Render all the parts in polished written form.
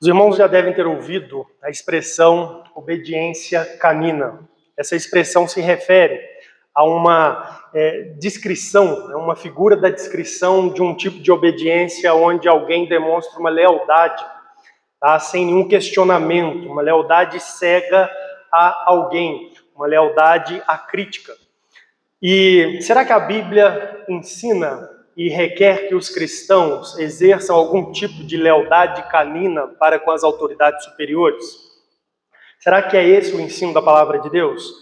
Os irmãos já devem ter ouvido a expressão obediência canina. Essa expressão se refere a uma descrição, uma figura da descrição de um tipo de obediência onde alguém demonstra uma lealdade, tá? Sem nenhum questionamento, uma lealdade cega a alguém, uma lealdade acrítica. E será que a Bíblia ensina e requer que os cristãos exerçam algum tipo de lealdade canina para com as autoridades superiores? Será que é esse o ensino da palavra de Deus?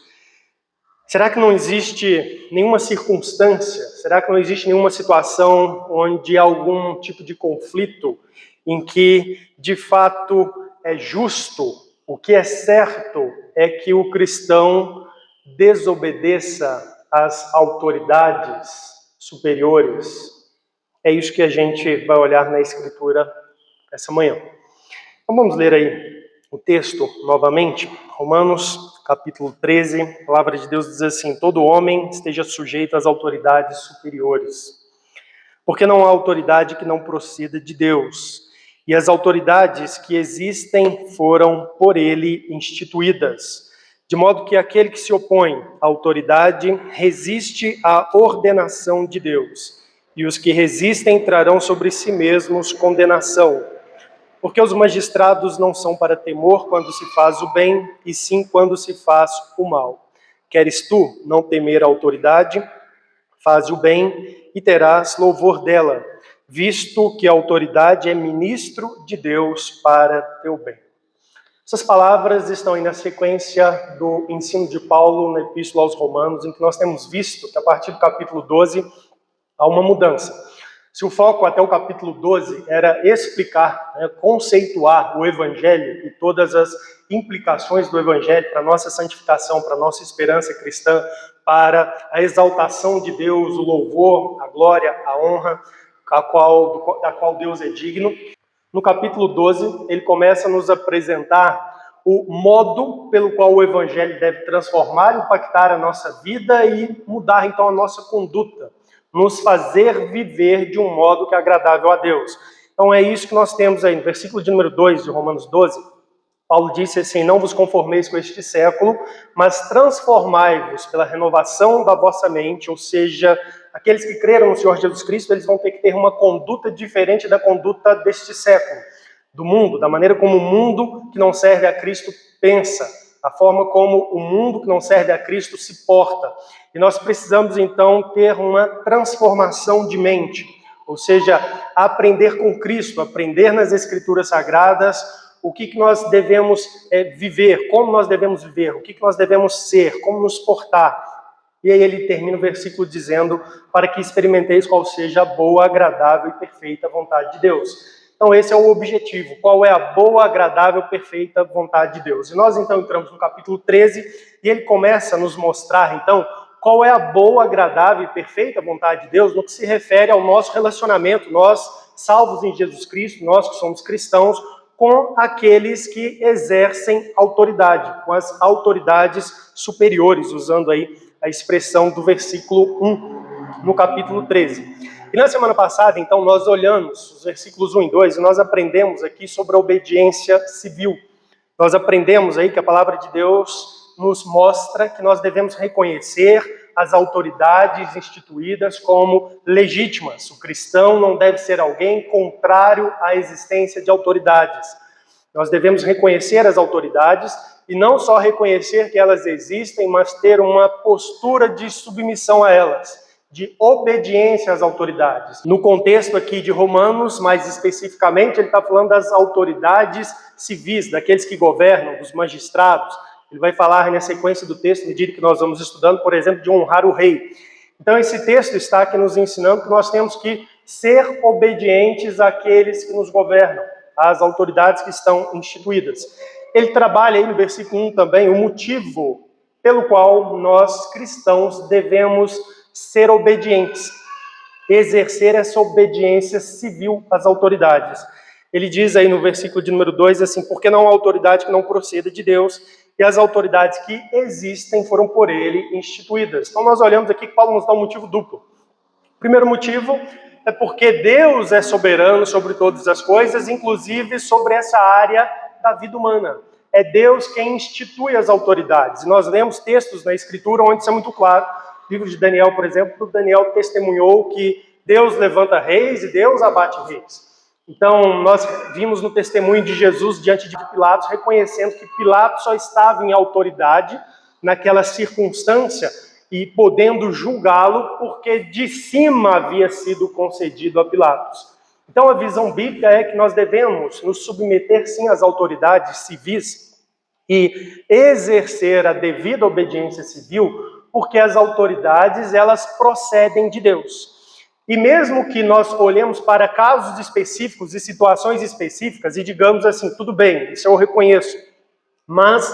Será que não existe nenhuma circunstância, será que não existe nenhuma situação onde há algum tipo de conflito em que, de fato, é justo, o que é certo é que o cristão desobedeça às autoridades superiores? É isso que a gente vai olhar na Escritura essa manhã. Então vamos ler aí o texto novamente. Romanos capítulo 13, a palavra de Deus diz assim: todo homem esteja sujeito às autoridades superiores, porque não há autoridade que não proceda de Deus, e as autoridades que existem foram por ele instituídas, de modo que aquele que se opõe à autoridade resiste à ordenação de Deus, e os que resistem trarão sobre si mesmos condenação. Porque os magistrados não são para temor quando se faz o bem, e sim quando se faz o mal. Queres tu não temer a autoridade? Faze o bem e terás louvor dela, visto que a autoridade é ministro de Deus para teu bem. Essas palavras estão aí na sequência do ensino de Paulo na Epístola aos Romanos, em que nós temos visto que a partir do capítulo 12 há uma mudança. Se o foco até o capítulo 12 era explicar, conceituar o Evangelho e todas as implicações do Evangelho para a nossa santificação, para a nossa esperança cristã, para a exaltação de Deus, o louvor, a glória, a honra, da qual Deus é digno, no capítulo 12 ele começa a nos apresentar o modo pelo qual o Evangelho deve transformar, impactar a nossa vida e mudar então a nossa conduta, nos fazer viver de um modo que é agradável a Deus. Então é isso que nós temos aí no versículo de número 2 de Romanos 12. Paulo disse assim: não vos conformeis com este século, mas transformai-vos pela renovação da vossa mente, ou seja, aqueles que creram no Senhor Jesus Cristo, eles vão ter que ter uma conduta diferente da conduta deste século, do mundo, da maneira como o mundo que não serve a Cristo pensa, a forma como o mundo que não serve a Cristo se porta. E nós precisamos, então, ter uma transformação de mente, ou seja, aprender com Cristo, aprender nas Escrituras Sagradas o que nós devemos viver, como nós devemos viver, o que nós devemos ser, como nos portar. E aí ele termina o versículo dizendo: para que experimenteis qual seja a boa, agradável e perfeita vontade de Deus. Então esse é o objetivo, qual é a boa, agradável, perfeita vontade de Deus. E nós então entramos no capítulo 13 e ele começa a nos mostrar então qual é a boa, agradável e perfeita vontade de Deus no que se refere ao nosso relacionamento, nós salvos em Jesus Cristo, nós que somos cristãos, com aqueles que exercem autoridade, com as autoridades superiores, usando aí a expressão do versículo 1 no capítulo 13. E na semana passada, então, nós olhamos os versículos 1 e 2 e nós aprendemos aqui sobre a obediência civil. Nós aprendemos aí que a palavra de Deus nos mostra que nós devemos reconhecer as autoridades instituídas como legítimas. O cristão não deve ser alguém contrário à existência de autoridades. Nós devemos reconhecer as autoridades e não só reconhecer que elas existem, mas ter uma postura de submissão a elas, de obediência às autoridades. No contexto aqui de Romanos, mais especificamente, ele está falando das autoridades civis, daqueles que governam, dos magistrados. Ele vai falar na sequência do texto, à medida que nós vamos estudando, por exemplo, de honrar o rei. Então esse texto está aqui nos ensinando que nós temos que ser obedientes àqueles que nos governam, às autoridades que estão instituídas. Ele trabalha aí no versículo 1 também o motivo pelo qual nós cristãos devemos ser obedientes, exercer essa obediência civil às autoridades. Ele diz aí no versículo de número 2 assim: porque não há autoridade que não proceda de Deus, e as autoridades que existem foram por ele instituídas. Então nós olhamos aqui que Paulo nos dá um motivo duplo. O primeiro motivo é porque Deus é soberano sobre todas as coisas, inclusive sobre essa área da vida humana. É Deus quem institui as autoridades. E nós lemos textos na Escritura onde isso é muito claro. No livro de Daniel, por exemplo, Daniel testemunhou que Deus levanta reis e Deus abate reis. Então, nós vimos no testemunho de Jesus diante de Pilatos, reconhecendo que Pilatos só estava em autoridade naquela circunstância e podendo julgá-lo porque de cima havia sido concedido a Pilatos. Então, a visão bíblica é que nós devemos nos submeter, sim, às autoridades civis e exercer a devida obediência civil, porque as autoridades, elas procedem de Deus. E mesmo que nós olhemos para casos específicos e situações específicas e digamos assim, tudo bem, isso eu reconheço, mas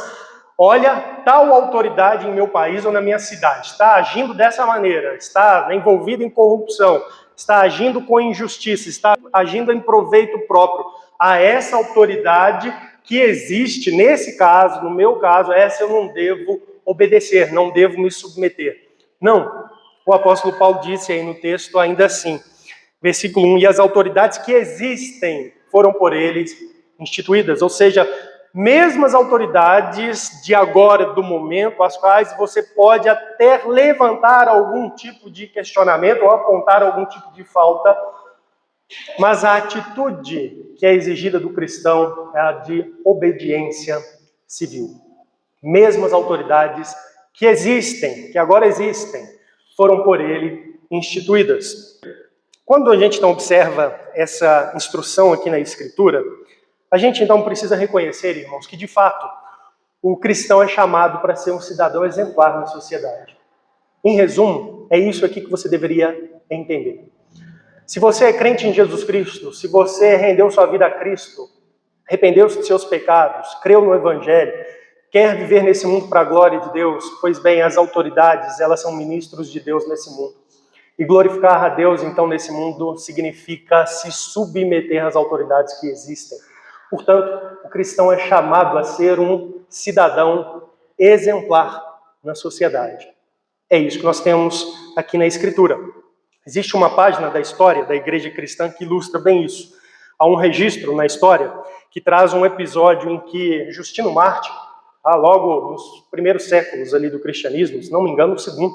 olha, tal autoridade em meu país ou na minha cidade está agindo dessa maneira, está envolvida em corrupção, está agindo com injustiça, está agindo em proveito próprio. A essa autoridade que existe, nesse caso, no meu caso, essa eu não devo obedecer, não devo me submeter. Não. O apóstolo Paulo disse aí no texto ainda assim, versículo 1, e as autoridades que existem foram por eles instituídas, ou seja, mesmo as autoridades de agora, do momento, as quais você pode até levantar algum tipo de questionamento ou apontar algum tipo de falta, mas a atitude que é exigida do cristão é a de obediência civil. Mesmo as autoridades que existem, que agora existem, foram por ele instituídas. Quando a gente então observa essa instrução aqui na Escritura, a gente então precisa reconhecer, irmãos, que de fato o cristão é chamado para ser um cidadão exemplar na sociedade. Em resumo, é isso aqui que você deveria entender. Se você é crente em Jesus Cristo, se você rendeu sua vida a Cristo, arrependeu-se de seus pecados, creu no Evangelho, quer viver nesse mundo para a glória de Deus, pois bem, as autoridades, elas são ministros de Deus nesse mundo. E glorificar a Deus, então, nesse mundo, significa se submeter às autoridades que existem. Portanto, o cristão é chamado a ser um cidadão exemplar na sociedade. É isso que nós temos aqui na Escritura. Existe uma página da história da igreja cristã que ilustra bem isso. Há um registro na história que traz um episódio em que Justino Mártir, logo nos primeiros séculos ali do cristianismo, se não me engano, no segundo,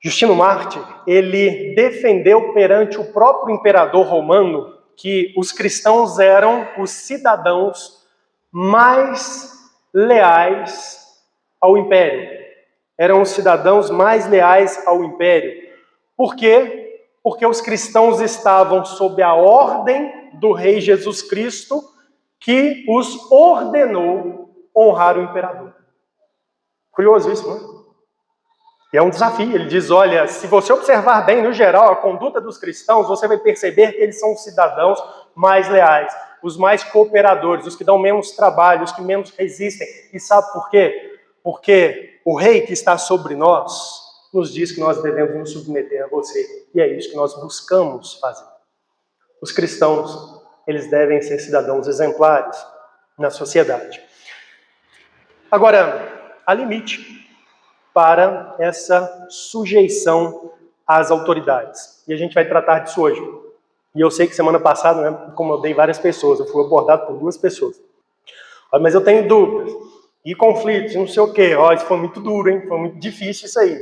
Justino Mártir, ele defendeu perante o próprio imperador romano que os cristãos eram os cidadãos mais leais ao império. Eram os cidadãos mais leais ao império. Por quê? Porque os cristãos estavam sob a ordem do rei Jesus Cristo, que os ordenou honrar o imperador. Curioso isso, não é? E é um desafio. Ele diz, olha, se você observar bem, no geral, a conduta dos cristãos, você vai perceber que eles são os cidadãos mais leais, os mais cooperadores, os que dão menos trabalho, os que menos resistem. E sabe por quê? Porque o rei que está sobre nós nos diz que nós devemos nos submeter a você. E é isso que nós buscamos fazer. Os cristãos, eles devem ser cidadãos exemplares na sociedade. Agora, há limite para essa sujeição às autoridades. E a gente vai tratar disso hoje. E eu sei que semana passada, né, incomodei várias pessoas, eu fui abordado por 2 pessoas. Mas eu tenho dúvidas, e conflitos, não sei o quê. Isso foi muito duro, hein? Foi muito difícil isso aí.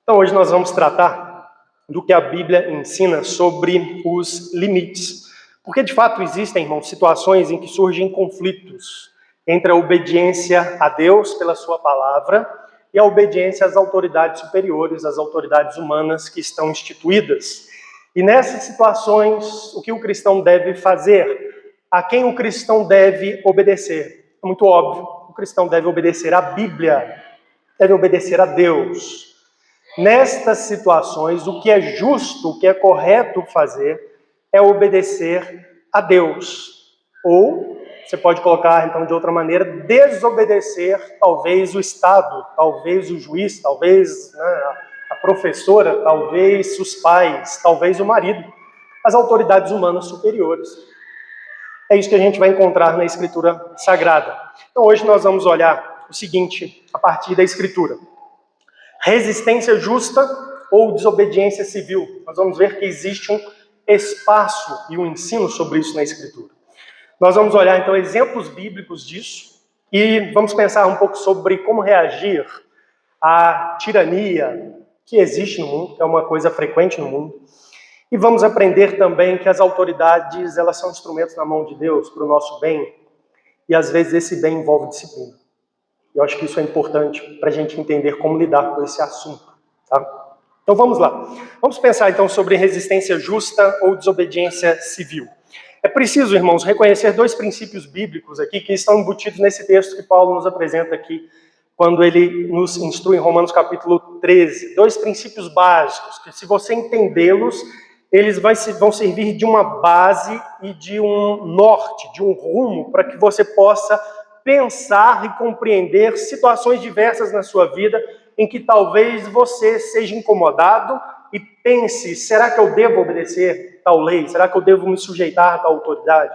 Então hoje nós vamos tratar do que a Bíblia ensina sobre os limites. Porque de fato existem, irmãos, situações em que surgem conflitos entre a obediência a Deus pela sua palavra e a obediência às autoridades superiores, às autoridades humanas que estão instituídas. E nessas situações, o que o cristão deve fazer? A quem o cristão deve obedecer? É muito óbvio, o cristão deve obedecer à Bíblia, deve obedecer a Deus. Nestas situações, o que é justo, o que é correto fazer é obedecer a Deus. Ou, você pode colocar então de outra maneira, desobedecer talvez o Estado, talvez o juiz, talvez a professora, talvez os pais, talvez o marido, as autoridades humanas superiores. É isso que a gente vai encontrar na Escritura Sagrada. Então hoje nós vamos olhar o seguinte, a partir da Escritura. Resistência justa ou desobediência civil. Nós vamos ver que existe um espaço e um ensino sobre isso na Escritura. Nós vamos olhar, então, exemplos bíblicos disso e vamos pensar um pouco sobre como reagir à tirania que existe no mundo, que é uma coisa frequente no mundo. E vamos aprender também que as autoridades, elas são instrumentos na mão de Deus para o nosso bem, e às vezes esse bem envolve disciplina. Eu acho que isso é importante para a gente entender como lidar com esse assunto, tá? Então vamos lá. Vamos pensar então sobre resistência justa ou desobediência civil. É preciso, irmãos, reconhecer dois princípios bíblicos aqui que estão embutidos nesse texto que Paulo nos apresenta aqui, quando ele nos instrui em Romanos capítulo 13. Dois princípios básicos, que se você entendê-los, eles vão servir de uma base e de um norte, de um rumo, para que você possa pensar e compreender situações diversas na sua vida em que talvez você seja incomodado e pense, será que eu devo obedecer tal lei? Será que eu devo me sujeitar a tal autoridade?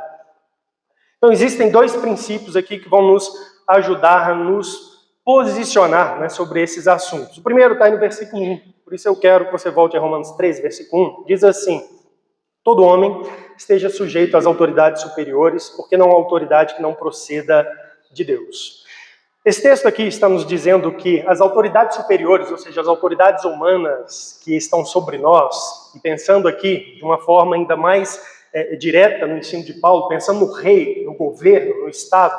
Então existem dois princípios aqui que vão nos ajudar a nos posicionar, né, sobre esses assuntos. O primeiro está no versículo 1, por isso eu quero que você volte a Romanos 3, versículo 1, diz assim: todo homem esteja sujeito às autoridades superiores, porque não há autoridade que não proceda de Deus. Esse texto aqui está nos dizendo que as autoridades superiores, ou seja, as autoridades humanas que estão sobre nós, e pensando aqui de uma forma ainda mais direta no ensino de Paulo, pensando no rei, no governo, no Estado,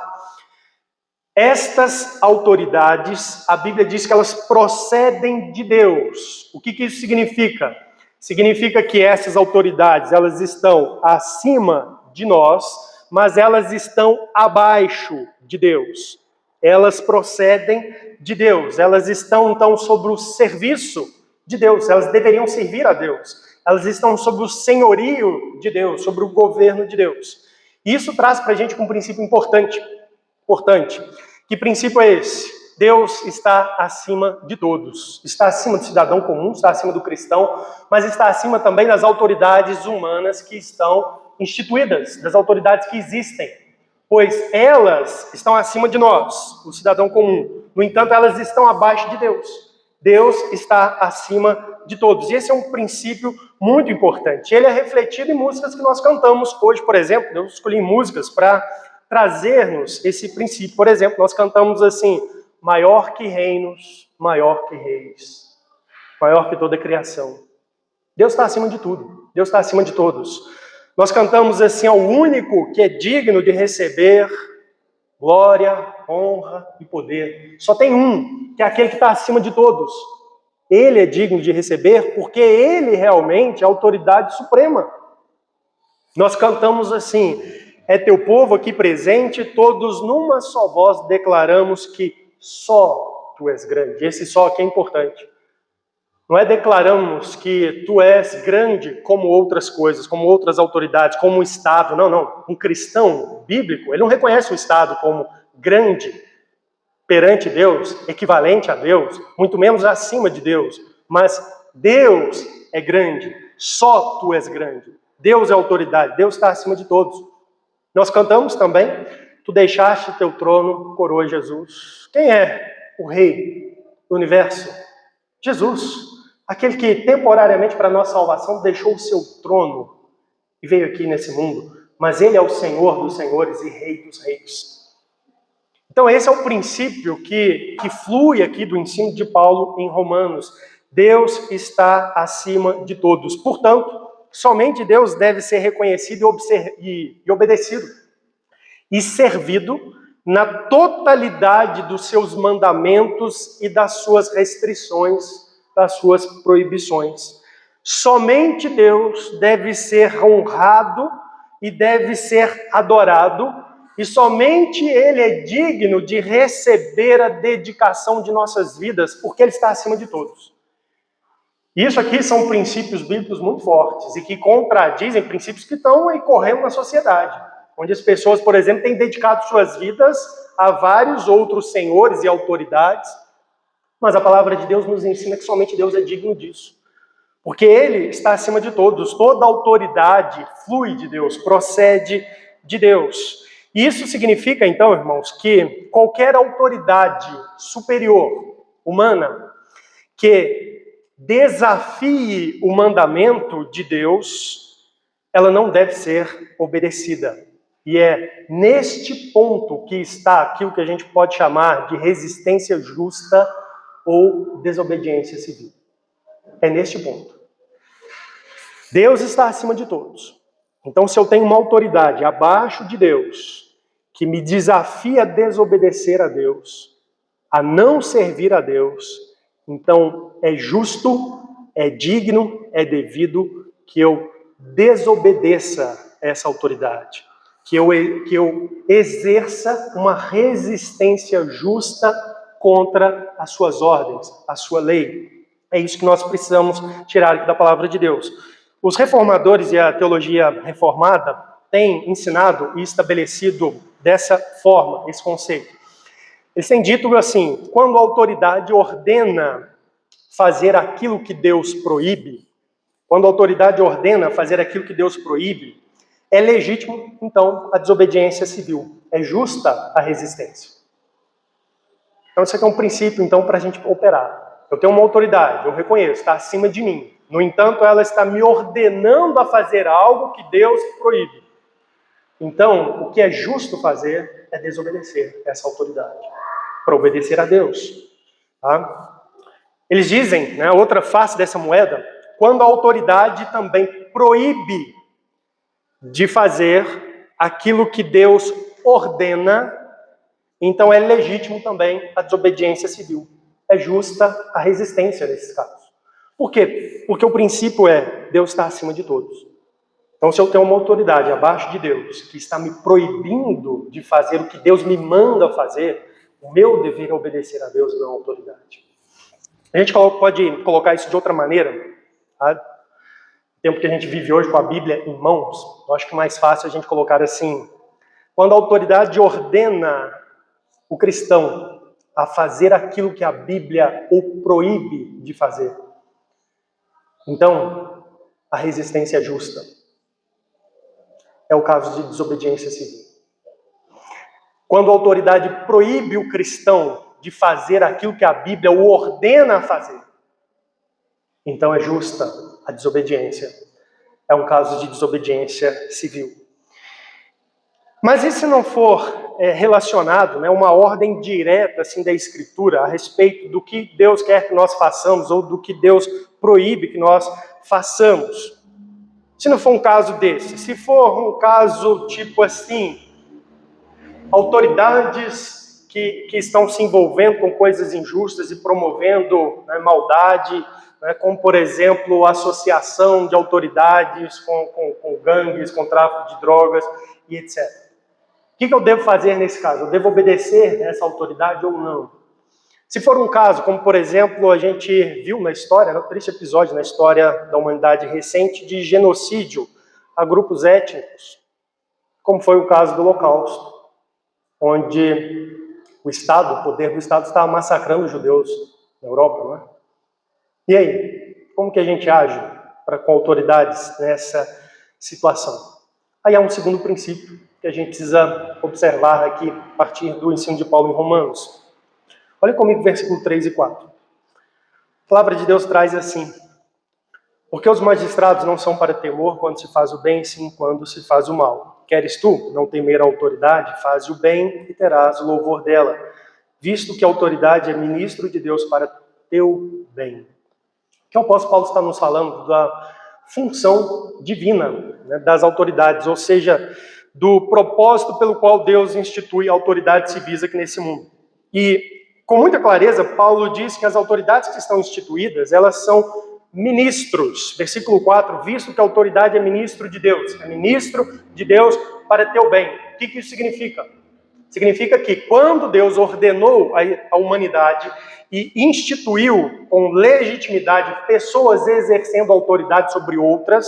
estas autoridades, a Bíblia diz que elas procedem de Deus. O que isso significa? Significa que essas autoridades, elas estão acima de nós, mas elas estão abaixo de Deus. Elas procedem de Deus. Elas estão, então, sobre o serviço de Deus. Elas deveriam servir a Deus. Elas estão sobre o senhorio de Deus, sobre o governo de Deus. E isso traz para a gente um princípio importante. Que princípio é esse? Deus está acima de todos. Está acima do cidadão comum, está acima do cristão, mas está acima também das autoridades humanas que estão instituídas, das autoridades que existem, pois elas estão acima de nós, o cidadão comum. No entanto, elas estão abaixo de Deus. Deus está acima de todos. E esse é um princípio muito importante. Ele é refletido em músicas que nós cantamos hoje, por exemplo. Eu escolhi músicas para trazer-nos esse princípio. Por exemplo, nós cantamos assim: maior que reinos, maior que reis, maior que toda a criação. Deus está acima de tudo. Deus está acima de todos. Nós cantamos assim ao único que é digno de receber glória, honra e poder. Só tem um, que é aquele que está acima de todos. Ele é digno de receber porque ele realmente é a autoridade suprema. Nós cantamos assim: é teu povo aqui presente, todos numa só voz declaramos que só tu és grande. Esse só aqui é importante. Não é declaramos que tu és grande como outras coisas, como outras autoridades, como o Estado. Não. Um cristão bíblico, ele não reconhece o Estado como grande perante Deus, equivalente a Deus, muito menos acima de Deus. Mas Deus é grande, só tu és grande. Deus é autoridade, Deus está acima de todos. Nós cantamos também: tu deixaste teu trono, coroa Jesus. Quem é o rei do universo? Jesus. Aquele que temporariamente para a nossa salvação deixou o seu trono e veio aqui nesse mundo. Mas ele é o Senhor dos senhores e Rei dos reis. Então esse é o princípio que flui aqui do ensino de Paulo em Romanos. Deus está acima de todos. Portanto, somente Deus deve ser reconhecido e obedecido e servido na totalidade dos seus mandamentos e das suas restrições, das suas proibições. Somente Deus deve ser honrado e deve ser adorado, e somente Ele é digno de receber a dedicação de nossas vidas, porque Ele está acima de todos. Isso aqui são princípios bíblicos muito fortes e que contradizem princípios que estão aí correndo na sociedade, onde as pessoas, por exemplo, têm dedicado suas vidas a vários outros senhores e autoridades, mas a palavra de Deus nos ensina que somente Deus é digno disso, porque Ele está acima de todos. Toda autoridade flui de Deus, procede de Deus. E isso significa, então, irmãos, que qualquer autoridade superior, humana, que desafie o mandamento de Deus, ela não deve ser obedecida. E é neste ponto que está aquilo que a gente pode chamar de resistência justa ou desobediência civil. É neste ponto. Deus está acima de todos. Então, se eu tenho uma autoridade abaixo de Deus, que me desafia a desobedecer a Deus, a não servir a Deus, então é justo, é digno, é devido que eu desobedeça essa autoridade, que eu exerça uma resistência justa contra as suas ordens, a sua lei. É isso que nós precisamos tirar aqui da palavra de Deus. Os reformadores e a teologia reformada têm ensinado e estabelecido dessa forma esse conceito. Eles têm dito assim: quando a autoridade ordena fazer aquilo que Deus proíbe, quando a autoridade ordena fazer aquilo que Deus proíbe, é legítimo, então, a desobediência civil. É justa a resistência. Então, isso aqui é um princípio, então, para a gente operar. Eu tenho uma autoridade, eu reconheço, está acima de mim. No entanto, ela está me ordenando a fazer algo que Deus proíbe. Então, o que é justo fazer é desobedecer essa autoridade, para obedecer a Deus. Tá? Eles dizem, né, outra face dessa moeda, quando a autoridade também proíbe de fazer aquilo que Deus ordena, então é legítimo também a desobediência civil. É justa a resistência nesses casos. Por quê? Porque o princípio é, Deus está acima de todos. Então, se eu tenho uma autoridade abaixo de Deus, que está me proibindo de fazer o que Deus me manda fazer, o meu dever é obedecer a Deus e não a autoridade. A gente pode colocar isso de outra maneira, tá? No tempo que a gente vive hoje com a Bíblia em mãos, eu acho que é mais fácil a gente colocar assim: quando a autoridade ordena o cristão a fazer aquilo que a Bíblia o proíbe de fazer, então a resistência é justa. É o caso de desobediência civil. Quando a autoridade proíbe o cristão de fazer aquilo que a Bíblia o ordena a fazer, então é justa a desobediência. É um caso de desobediência civil. Mas e se não for relacionado, né, uma ordem direta assim, da Escritura a respeito do que Deus quer que nós façamos ou do que Deus proíbe que nós façamos? Se não for um caso desse, se for um caso tipo assim, autoridades que estão se envolvendo com coisas injustas e promovendo, né, maldade, né, como, por exemplo, associação de autoridades com gangues, com tráfico de drogas e etc. O que eu devo fazer nesse caso? Eu devo obedecer a essa autoridade ou não? Se for um caso, como por exemplo, a gente viu na história, um triste episódio na história da humanidade recente, de genocídio a grupos étnicos, como foi o caso do Holocausto, onde o Estado, o poder do Estado, estava massacrando os judeus na Europa, não é? E aí, como que a gente age com autoridades nessa situação? Aí há um segundo princípio que a gente precisa observar aqui, a partir do ensino de Paulo em Romanos. Olha comigo versículo 3 e 4. A palavra de Deus traz assim: porque os magistrados não são para temor quando se faz o bem, sim quando se faz o mal. Queres tu não temer a autoridade? Faze o bem e terás o louvor dela, visto que a autoridade é ministro de Deus para teu bem. O que o apóstolo Paulo está nos falando da função divina, né, das autoridades, ou seja, do propósito pelo qual Deus institui autoridades civis aqui nesse mundo. E com muita clareza, Paulo diz que as autoridades que estão instituídas, elas são ministros. Versículo 4, visto que a autoridade é ministro de Deus. É ministro de Deus para teu bem. O que isso significa? Significa que quando Deus ordenou a humanidade e instituiu com legitimidade pessoas exercendo autoridade sobre outras,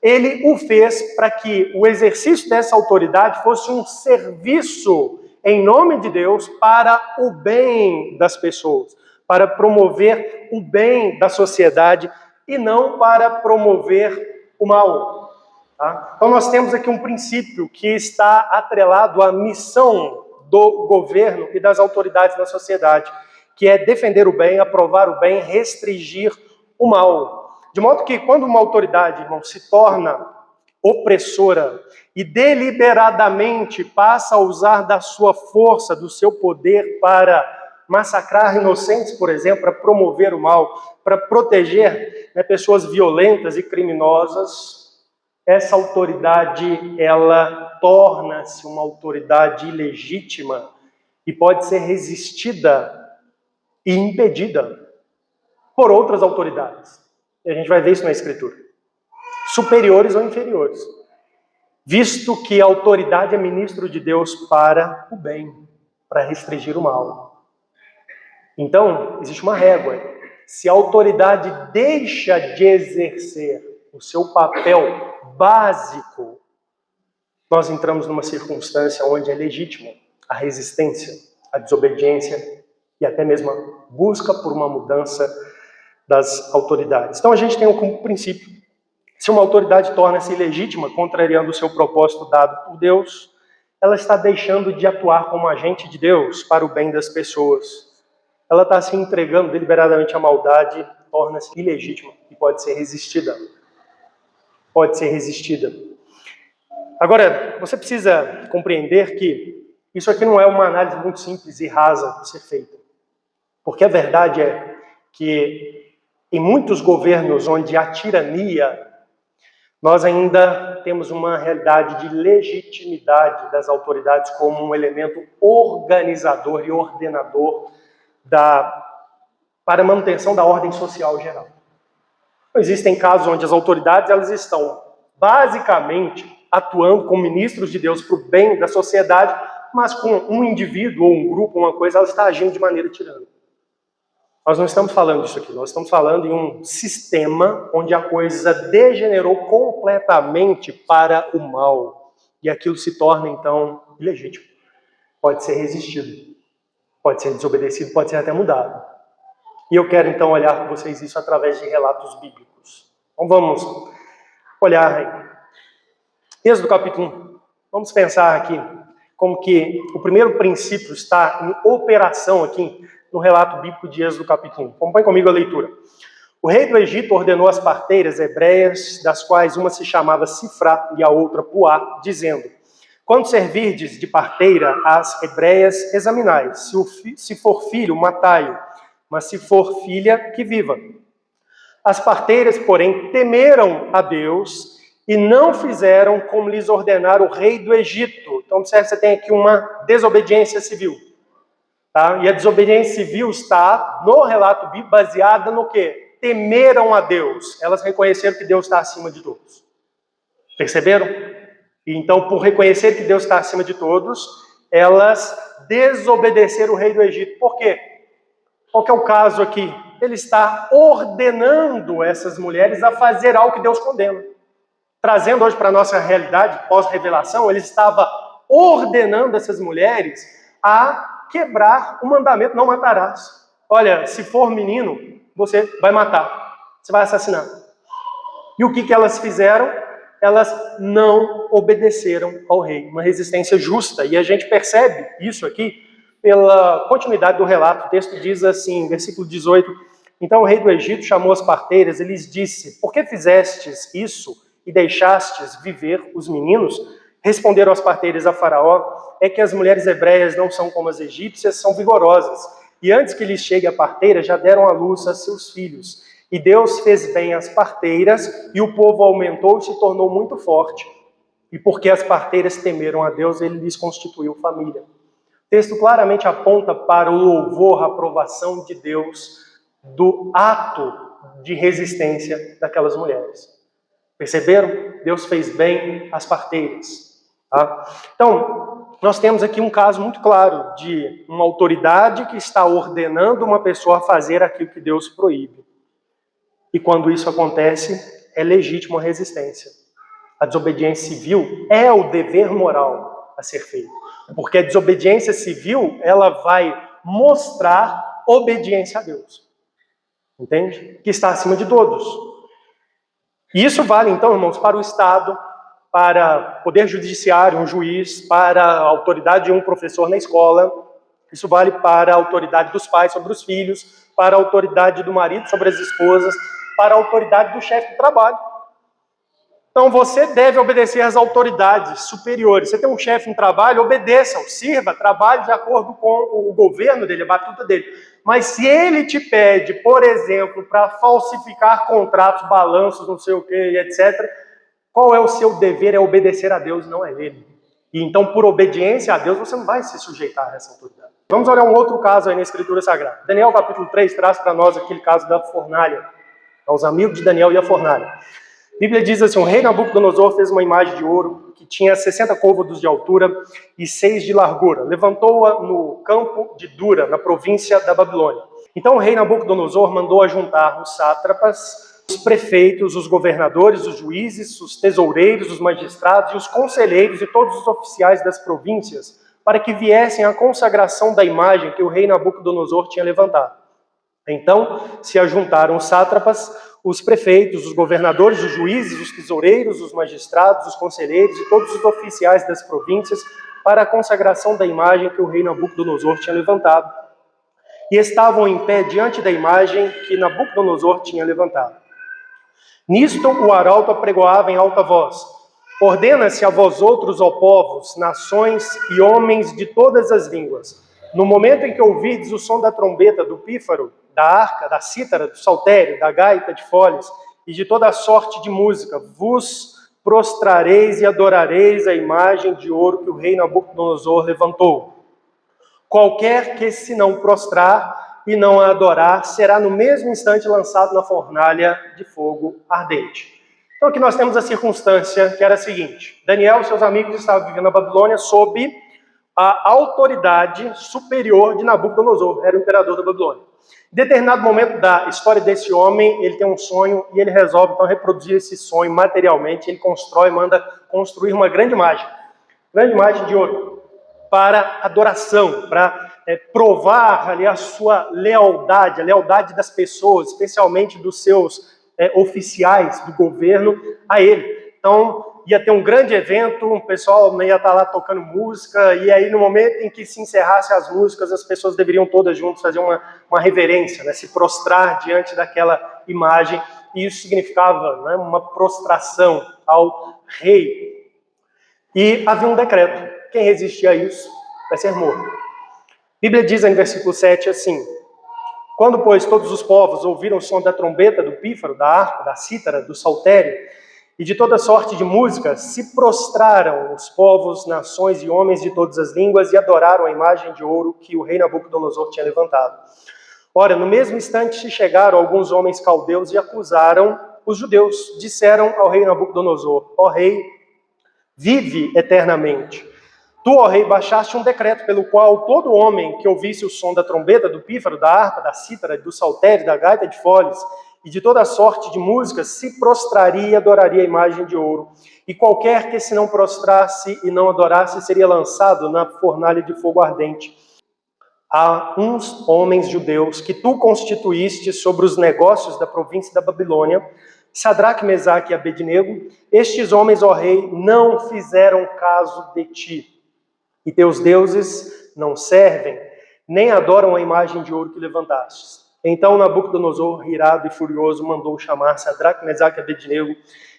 ele o fez para que o exercício dessa autoridade fosse um serviço em nome de Deus para o bem das pessoas, para promover o bem da sociedade e não para promover o mal. Tá? Então nós temos aqui um princípio que está atrelado à missão do governo e das autoridades na sociedade, que é defender o bem, aprovar o bem, restringir o mal. De modo que quando uma autoridade, irmão, se torna opressora e deliberadamente passa a usar da sua força, do seu poder para massacrar inocentes, por exemplo, para promover o mal, para proteger, né, pessoas violentas e criminosas, essa autoridade, ela torna-se uma autoridade ilegítima e pode ser resistida e impedida por outras autoridades. E a gente vai ver isso na Escritura. Superiores ou inferiores. Visto que a autoridade é ministro de Deus para o bem, para restringir o mal. Então, existe uma régua. Se a autoridade deixa de exercer o seu papel básico, nós entramos numa circunstância onde é legítimo a resistência, a desobediência e até mesmo a busca por uma mudança das autoridades. Então a gente tem como princípio, se uma autoridade torna-se ilegítima, contrariando o seu propósito dado por Deus, ela está deixando de atuar como agente de Deus para o bem das pessoas. Ela está se entregando deliberadamente à maldade, torna-se ilegítima e pode ser resistida. Pode ser resistida. Agora, você precisa compreender que isso aqui não é uma análise muito simples e rasa de ser feita. Porque a verdade é que em muitos governos onde há tirania, nós ainda temos uma realidade de legitimidade das autoridades como um elemento organizador e ordenador para a manutenção da ordem social geral. Existem casos onde as autoridades elas estão basicamente atuando como ministros de Deus para o bem da sociedade, mas com um indivíduo ou um grupo, uma coisa, ela está agindo de maneira tirânica. Nós não estamos falando disso aqui, nós estamos falando em um sistema onde a coisa degenerou completamente para o mal. E aquilo se torna, então, ilegítimo. Pode ser resistido, pode ser desobedecido, pode ser até mudado. E eu quero, então, olhar com vocês isso através de relatos bíblicos. Então vamos olhar aí. Êxodo capítulo 1. Vamos pensar aqui como que o primeiro princípio está em operação aqui no relato bíblico de Êxodo capítulo 1. Acompanhe comigo a leitura. O rei do Egito ordenou às parteiras hebreias, das quais uma se chamava Sifrá e a outra Puá, dizendo: quando servirdes de parteira às hebreias, examinai. Se for filho, matai-o, mas se for filha, que viva. As parteiras, porém, temeram a Deus e não fizeram como lhes ordenara o rei do Egito. Então, observe, você tem aqui uma desobediência civil. Tá? E a desobediência civil está no relato bíblico baseada no quê? Temeram a Deus. Elas reconheceram que Deus está acima de todos. Perceberam? E então, por reconhecer que Deus está acima de todos, elas desobedeceram o rei do Egito. Por quê? Qual que é o caso aqui? Ele está ordenando essas mulheres a fazer algo que Deus condena. Trazendo hoje para a nossa realidade, pós-revelação, ele estava ordenando essas mulheres a quebrar o mandamento, não matarás. Olha, se for menino, você vai matar, você vai assassinar. E o que elas fizeram? Elas não obedeceram ao rei, uma resistência justa. E a gente percebe isso aqui pela continuidade do relato. O texto diz assim, versículo 18: então o rei do Egito chamou as parteiras e lhes disse: por que fizestes isso e deixastes viver os meninos? Responderam as parteiras a Faraó: é que as mulheres hebreias não são como as egípcias, são vigorosas. E antes que lhes chegue a parteira, já deram à luz a seus filhos. E Deus fez bem às parteiras, e o povo aumentou e se tornou muito forte. E porque as parteiras temeram a Deus, ele lhes constituiu família. O texto claramente aponta para o louvor, a aprovação de Deus do ato de resistência daquelas mulheres. Perceberam? Deus fez bem às parteiras. Tá? Então, nós temos aqui um caso muito claro de uma autoridade que está ordenando uma pessoa a fazer aquilo que Deus proíbe. E quando isso acontece, é legítima a resistência. A desobediência civil é o dever moral a ser feito. Porque a desobediência civil, ela vai mostrar obediência a Deus. Entende? Que está acima de todos. E isso vale, então, irmãos, para o Estado, para o poder judiciário, um juiz, para a autoridade de um professor na escola. Isso vale para a autoridade dos pais sobre os filhos, para a autoridade do marido sobre as esposas. para a autoridade do chefe do trabalho. Então você deve obedecer às autoridades superiores. Você tem um chefe no trabalho, obedeça, sirva, trabalhe de acordo com o governo dele, a batuta dele. Mas se ele te pede, por exemplo, para falsificar contratos, balanços, não sei o que, etc., qual é o seu dever? É obedecer a Deus, não é ele. E então, por obediência a Deus, você não vai se sujeitar a essa autoridade. Vamos olhar um outro caso aí na Escritura Sagrada. Daniel, capítulo 3, traz para nós aquele caso da fornalha. Aos amigos de Daniel e a fornalha. A Bíblia diz assim: o rei Nabucodonosor fez uma imagem de ouro que tinha 60 côvados de altura e 6 de largura. Levantou-a no campo de Dura, na província da Babilônia. Então o rei Nabucodonosor mandou ajuntar os sátrapas, os prefeitos, os governadores, os juízes, os tesoureiros, os magistrados e os conselheiros e todos os oficiais das províncias para que viessem à consagração da imagem que o rei Nabucodonosor tinha levantado. Então se ajuntaram os sátrapas, os prefeitos, os governadores, os juízes, os tesoureiros, os magistrados, os conselheiros e todos os oficiais das províncias para a consagração da imagem que o rei Nabucodonosor tinha levantado. E estavam em pé diante da imagem que Nabucodonosor tinha levantado. Nisto o arauto apregoava em alta voz: ordena-se a vós outros, ó povos, nações e homens de todas as línguas, no momento em que ouvirdes o som da trombeta, do pífaro, da arca, da cítara, do saltério, da gaita de foles e de toda a sorte de música, vos prostrareis e adorareis a imagem de ouro que o rei Nabucodonosor levantou. Qualquer que se não prostrar e não a adorar, será no mesmo instante lançado na fornalha de fogo ardente. Então aqui nós temos a circunstância que era a seguinte: Daniel e seus amigos estavam vivendo na Babilônia sob a autoridade superior de Nabucodonosor, era o imperador da Babilônia. Em determinado momento da história desse homem, ele tem um sonho e ele resolve então reproduzir esse sonho materialmente. Ele manda construir uma grande imagem de ouro, para adoração, para provar ali a sua lealdade, a lealdade das pessoas, especialmente dos seus oficiais do governo, a ele. Então ia ter um grande evento, o pessoal ia estar lá tocando música, e aí no momento em que se encerrasse as músicas, as pessoas deveriam todas juntas fazer uma reverência, né, se prostrar diante daquela imagem, e isso significava, né, uma prostração ao rei. E havia um decreto: quem resistir a isso vai ser morto. A Bíblia diz em versículo 7 assim: quando, pois, todos os povos ouviram o som da trombeta, do pífaro, da harpa, da cítara, do saltério e de toda sorte de música, se prostraram os povos, nações e homens de todas as línguas e adoraram a imagem de ouro que o rei Nabucodonosor tinha levantado. Ora, no mesmo instante se chegaram alguns homens caldeus e acusaram os judeus. Disseram ao rei Nabucodonosor: ó rei, vive eternamente. Tu, ó rei, baixaste um decreto pelo qual todo homem que ouvisse o som da trombeta, do pífaro, da harpa, da cítara, do saltério, da gaita de foles e de toda sorte de música, se prostraria e adoraria a imagem de ouro. E qualquer que se não prostrasse e não adorasse seria lançado na fornalha de fogo ardente. Há uns homens judeus que tu constituíste sobre os negócios da província da Babilônia, Sadraque, Mesaque e Abednego. Estes homens, ó rei, não fizeram caso de ti, e teus deuses não servem, nem adoram a imagem de ouro que levantastes. Então Nabucodonosor, irado e furioso, mandou chamar Sadraque, Mesaque e Abednego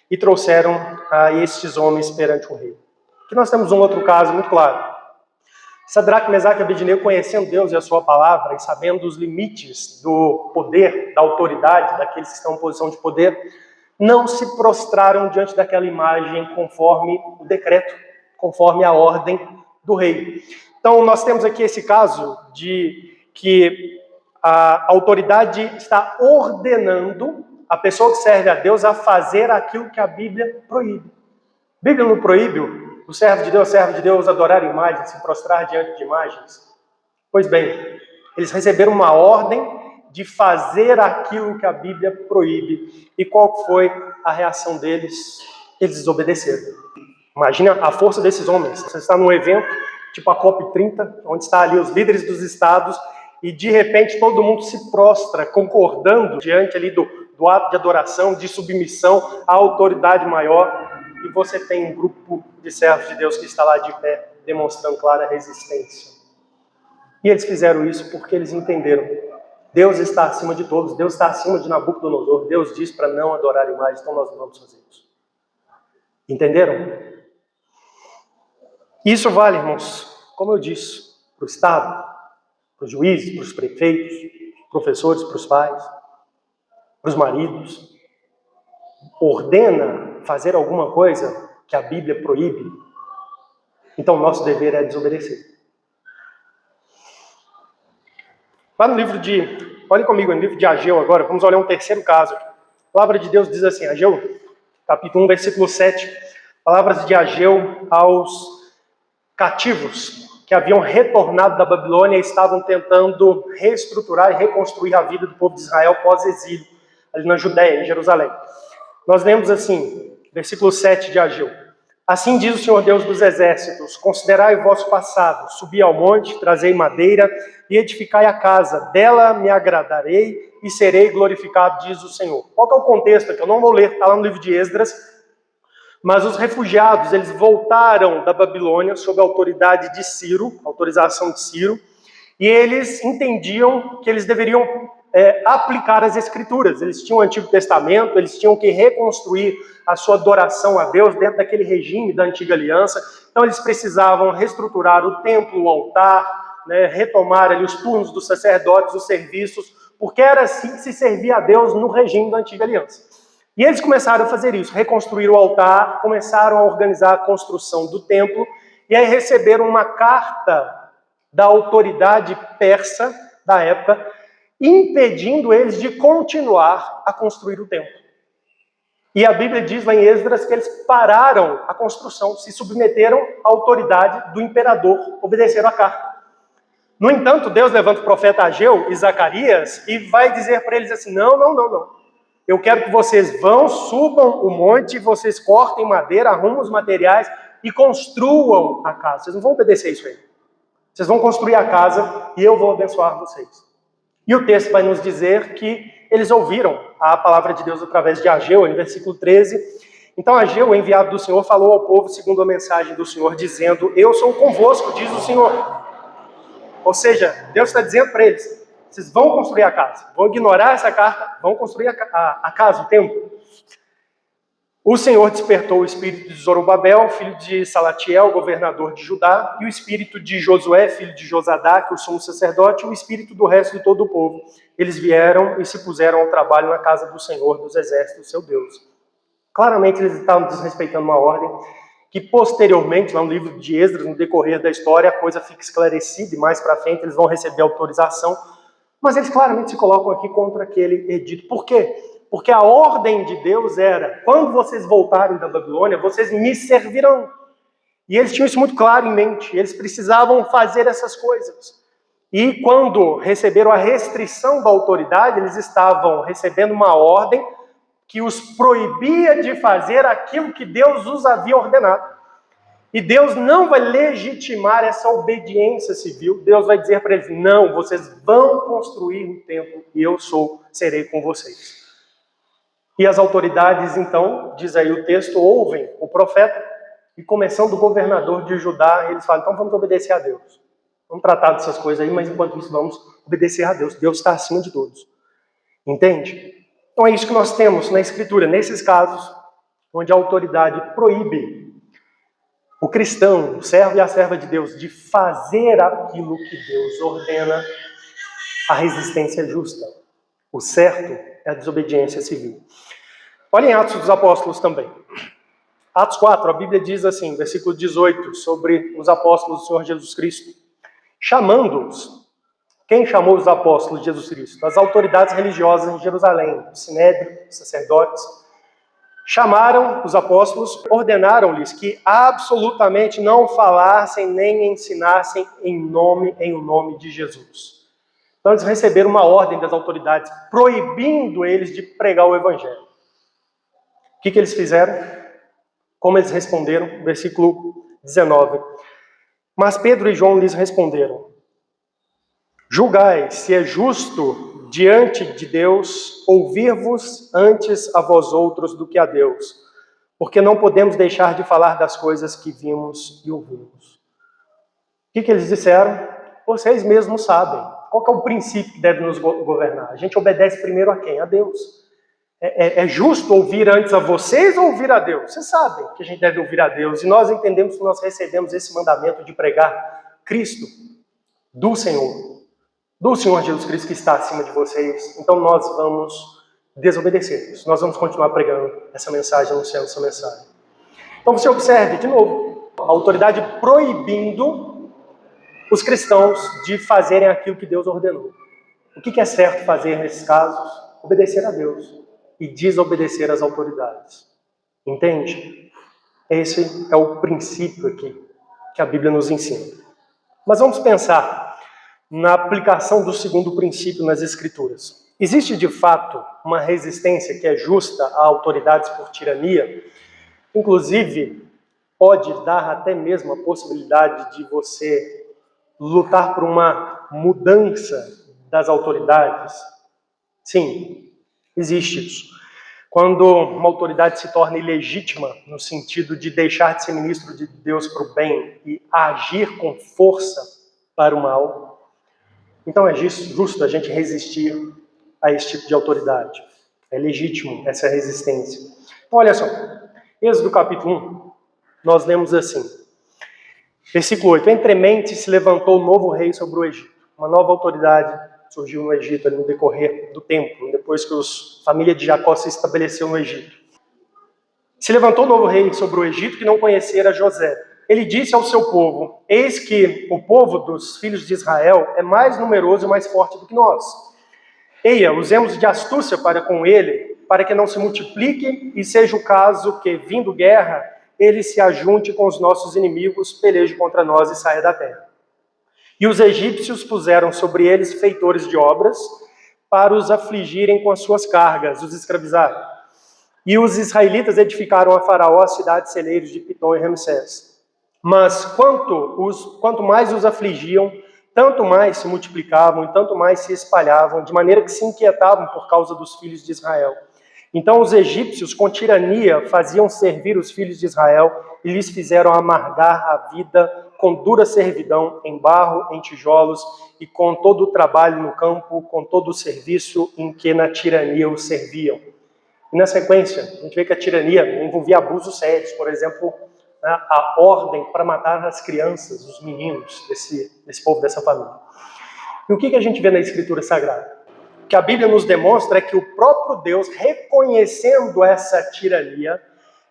e trouxeram a estes homens perante o rei. Aqui nós temos um outro caso muito claro. Sadraque, Mesaque e Abednego, conhecendo Deus e a sua palavra e sabendo os limites do poder, da autoridade, daqueles que estão em posição de poder, não se prostraram diante daquela imagem conforme o decreto, conforme a ordem do rei. Então nós temos aqui esse caso de que a autoridade está ordenando a pessoa que serve a Deus a fazer aquilo que a Bíblia proíbe. A Bíblia não proíbe o servo de Deus adorar imagens, se prostrar diante de imagens. Pois bem, eles receberam uma ordem de fazer aquilo que a Bíblia proíbe. E qual foi a reação deles? Eles desobedeceram. Imagina a força desses homens. Você está num evento, tipo a COP30, onde está ali os líderes dos estados, e de repente todo mundo se prostra, concordando diante ali do ato de adoração, de submissão à autoridade maior, e você tem um grupo de servos de Deus que está lá de pé, demonstrando clara resistência. E eles fizeram isso porque eles entenderam Deus está acima de todos, Deus está acima de Nabucodonosor, Deus diz para não adorar mais, então nós não vamos fazer isso. Entenderam? Isso vale, irmãos, como eu disse, para o Estado, para os juízes, para os prefeitos, professores, para os pais, para os maridos. Ordena fazer alguma coisa que a Bíblia proíbe, então nosso dever é desobedecer. Lá no livro olhem comigo, no livro de Ageu agora, vamos olhar um terceiro caso. A palavra de Deus diz assim, Ageu, capítulo 1, versículo 7, palavras de Ageu aos cativos que haviam retornado da Babilônia e estavam tentando reestruturar e reconstruir a vida do povo de Israel pós-exílio, ali na Judéia, em Jerusalém. Nós lemos assim, versículo 7 de Ageu. Assim diz o Senhor Deus dos exércitos, considerai o vosso passado, subi ao monte, trazei madeira e edificai a casa, dela me agradarei e serei glorificado, diz o Senhor. Qual que é o contexto aqui? Eu não vou ler, está lá no livro de Esdras, mas os refugiados, eles voltaram da Babilônia sob a autoridade de Ciro, autorização de Ciro, e eles entendiam que eles deveriam aplicar as Escrituras. Eles tinham o Antigo Testamento, eles tinham que reconstruir a sua adoração a Deus dentro daquele regime da Antiga Aliança. Então eles precisavam reestruturar o templo, o altar, retomar ali os turnos dos sacerdotes, os serviços, porque era assim que se servia a Deus no regime da Antiga Aliança. E eles começaram a fazer isso, reconstruir o altar, começaram a organizar a construção do templo, e aí receberam uma carta da autoridade persa da época, impedindo eles de continuar a construir o templo. E a Bíblia diz lá em Esdras que eles pararam a construção, se submeteram à autoridade do imperador, obedeceram a carta. No entanto, Deus levanta o profeta Ageu e Zacarias e vai dizer para eles assim, não. Eu quero que vocês subam o monte, vocês cortem madeira, arrumem os materiais e construam a casa. Vocês não vão obedecer isso aí. Vocês vão construir a casa e eu vou abençoar vocês. E o texto vai nos dizer que eles ouviram a palavra de Deus através de Ageu, em versículo 13. Então Ageu, enviado do Senhor, falou ao povo segundo a mensagem do Senhor, dizendo, eu sou convosco, diz o Senhor. Ou seja, Deus está dizendo para eles, vocês vão construir a casa, vão ignorar essa carta, vão construir a casa, o templo. O Senhor despertou o espírito de Zorobabel, filho de Salatiel, governador de Judá, e o espírito de Josué, filho de Josadá, que é o sumo sacerdote, e o espírito do resto de todo o povo. Eles vieram e se puseram ao trabalho na casa do Senhor dos exércitos, seu Deus. Claramente eles estavam desrespeitando uma ordem que posteriormente, lá no livro de Esdras, no decorrer da história, a coisa fica esclarecida e mais para frente eles vão receber autorização. Mas eles claramente se colocam aqui contra aquele edito. Por quê? Porque a ordem de Deus era, quando vocês voltarem da Babilônia, vocês me servirão. E eles tinham isso muito claro em mente, eles precisavam fazer essas coisas. E quando receberam a restrição da autoridade, eles estavam recebendo uma ordem que os proibia de fazer aquilo que Deus os havia ordenado. E Deus não vai legitimar essa obediência civil. Deus vai dizer para eles, não, vocês vão construir um templo e eu serei com vocês. E as autoridades, então, diz aí o texto, ouvem o profeta, e começando do governador de Judá, eles falam, então vamos obedecer a Deus. Vamos tratar dessas coisas aí, mas enquanto isso vamos obedecer a Deus. Deus está acima de todos. Entende? Então é isso que nós temos na Escritura, nesses casos, onde a autoridade proíbe o cristão, o servo e a serva de Deus, de fazer aquilo que Deus ordena, a resistência é justa. O certo é a desobediência civil. Olhem Atos dos Apóstolos também. Atos 4, a Bíblia diz assim, versículo 18, sobre os apóstolos do Senhor Jesus Cristo. Chamando-os. Quem chamou os apóstolos de Jesus Cristo? As autoridades religiosas em Jerusalém, o Sinédrio, os sacerdotes. Chamaram os apóstolos, ordenaram-lhes que absolutamente não falassem nem ensinassem em o nome de Jesus. Então eles receberam uma ordem das autoridades, proibindo eles de pregar o evangelho. O que eles fizeram? Como eles responderam? Versículo 19. Mas Pedro e João lhes responderam, julgai se é justo diante de Deus ouvir-vos antes a vós outros do que a Deus, porque não podemos deixar de falar das coisas que vimos e ouvimos. O que eles disseram? Vocês mesmos sabem. Qual que é o princípio que deve nos governar? A gente obedece primeiro a quem? A Deus. É justo ouvir antes a vocês ou ouvir a Deus? Vocês sabem que a gente deve ouvir a Deus. E nós entendemos que nós recebemos esse mandamento de pregar Cristo do Senhor Jesus Cristo que está acima de vocês. Então nós vamos desobedecer isso. Nós vamos continuar pregando essa mensagem, anunciando essa mensagem. Então você observe, de novo, a autoridade proibindo os cristãos de fazerem aquilo que Deus ordenou. O que é certo fazer nesses casos? Obedecer a Deus e desobedecer às autoridades. Entende? Esse é o princípio aqui que a Bíblia nos ensina. Mas vamos pensar na aplicação do segundo princípio nas Escrituras. Existe, de fato, uma resistência que é justa a autoridades por tirania? Inclusive, pode dar até mesmo a possibilidade de você lutar por uma mudança das autoridades? Sim, existe isso. Quando uma autoridade se torna ilegítima, no sentido de deixar de ser ministro de Deus para o bem e agir com força para o mal, então é justo a gente resistir a esse tipo de autoridade. É legítimo essa resistência. Então olha só, Êxodo capítulo 1, nós lemos assim, versículo 8, entre mentes se levantou um novo rei sobre o Egito, uma nova autoridade surgiu no Egito ali no decorrer do tempo, depois que a família de Jacó se estabeleceu no Egito. Se levantou um novo rei sobre o Egito que não conhecera José. Ele disse ao seu povo, eis que o povo dos filhos de Israel é mais numeroso e mais forte do que nós. Eia, usemos de astúcia para com ele, para que não se multiplique e seja o caso que, vindo guerra, ele se ajunte com os nossos inimigos, peleje contra nós e saia da terra. E os egípcios puseram sobre eles feitores de obras para os afligirem com as suas cargas, os escravizaram. E os israelitas edificaram a Faraó as cidades celeiros de Pitom e Ramsés. Mas quanto mais os afligiam, tanto mais se multiplicavam e tanto mais se espalhavam, de maneira que se inquietavam por causa dos filhos de Israel. Então os egípcios, com tirania, faziam servir os filhos de Israel e lhes fizeram amargar a vida com dura servidão, em barro, em tijolos, e com todo o trabalho no campo, com todo o serviço em que na tirania os serviam. E na sequência, a gente vê que a tirania envolvia abusos sérios, por exemplo, a ordem para matar as crianças, os meninos desse povo, dessa família. E o que a gente vê na Escritura Sagrada? O que a Bíblia nos demonstra é que o próprio Deus, reconhecendo essa tirania,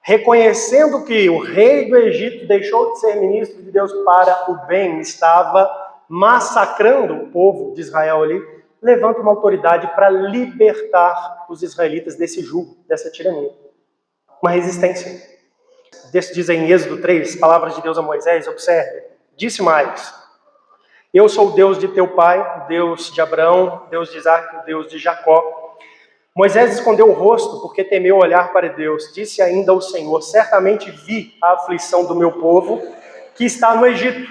reconhecendo que o rei do Egito deixou de ser ministro de Deus para o bem, estava massacrando o povo de Israel ali, levanta uma autoridade para libertar os israelitas desse jugo, dessa tirania. Uma resistência. Diz em Êxodo 3, palavras de Deus a Moisés, observe, disse mais, eu sou o Deus de teu pai, o Deus de Abraão, Deus de Isaac, o Deus de Jacó. Moisés escondeu o rosto porque temeu olhar para Deus. Disse ainda ao Senhor, certamente vi a aflição do meu povo que está no Egito.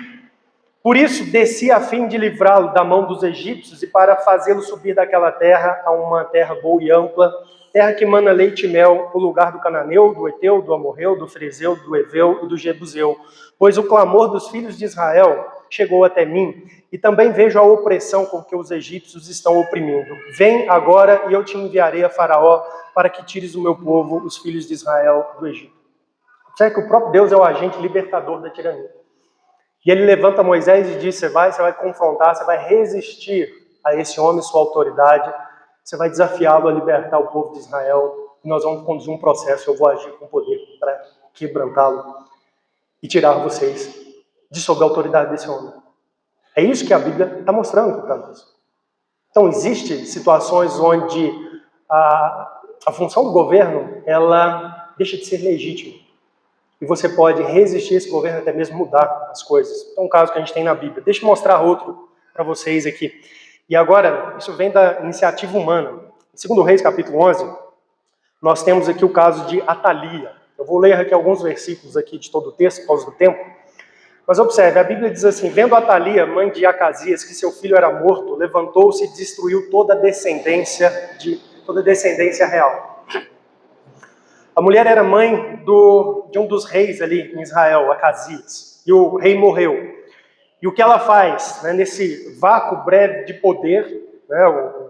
Por isso desci a fim de livrá-lo da mão dos egípcios e para fazê-lo subir daquela terra a uma terra boa e ampla, terra que mana leite e mel, o lugar do cananeu, do eteu, do amorreu, do frezeu, do eveu e do jebuseu. Pois o clamor dos filhos de Israel chegou até mim, e também vejo a opressão com que os egípcios estão oprimindo. Vem agora e eu te enviarei a Faraó para que tires o meu povo, os filhos de Israel, do Egito. Observe que o próprio Deus é o agente libertador da tirania. E ele levanta Moisés e diz, você vai confrontar, você vai resistir a esse homem, sua autoridade, você vai desafiá-lo a libertar o povo de Israel, e nós vamos conduzir um processo, eu vou agir com poder para quebrantá-lo e tirar vocês de sob a autoridade desse homem. É isso que a Bíblia está mostrando aqui para nós. Então, existem situações onde a função do governo, ela deixa de ser legítima. E você pode resistir a esse governo, até mesmo mudar as coisas. Então, um caso que a gente tem na Bíblia. Deixa eu mostrar outro para vocês aqui. E agora, isso vem da iniciativa humana. Em 2 Reis, capítulo 11, nós temos aqui o caso de Atalia. Eu vou ler aqui alguns versículos aqui de todo o texto, por causa do tempo. Mas observe, a Bíblia diz assim, vendo Atalia, mãe de Acasias, que seu filho era morto, levantou-se e destruiu toda a descendência real. A mulher era mãe de um dos reis ali em Israel, Acasias, e o rei morreu. E o que ela faz, né, nesse vácuo breve de poder, né,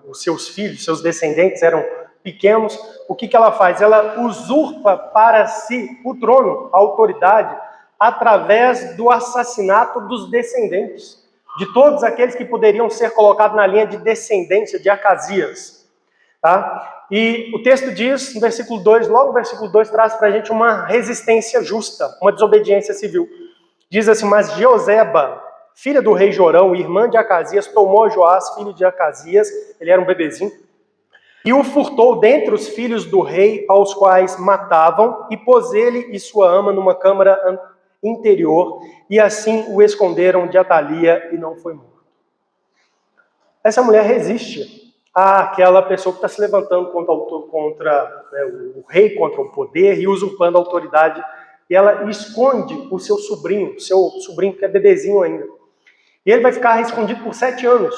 os seus filhos, seus descendentes eram pequenos, o que ela faz? Ela usurpa para si o trono, a autoridade, através do assassinato dos descendentes, de todos aqueles que poderiam ser colocados na linha de descendência de Acasias. Tá? E o texto diz, no versículo 2, logo no versículo 2, traz para a gente uma resistência justa, uma desobediência civil. Diz assim: mas Jeoseba, filha do rei Jorão, irmã de Acasias, tomou Joás, filho de Acasias, ele era um bebezinho, e o furtou dentre os filhos do rei, aos quais matavam, e pôs ele e sua ama numa câmara interior, e assim o esconderam de Atalia, e não foi morto. Essa mulher resiste àquela pessoa que está se levantando contra né, o rei, contra o poder, e usurpando a autoridade, e ela esconde o seu sobrinho que é bebezinho ainda. E ele vai ficar escondido por 7 anos.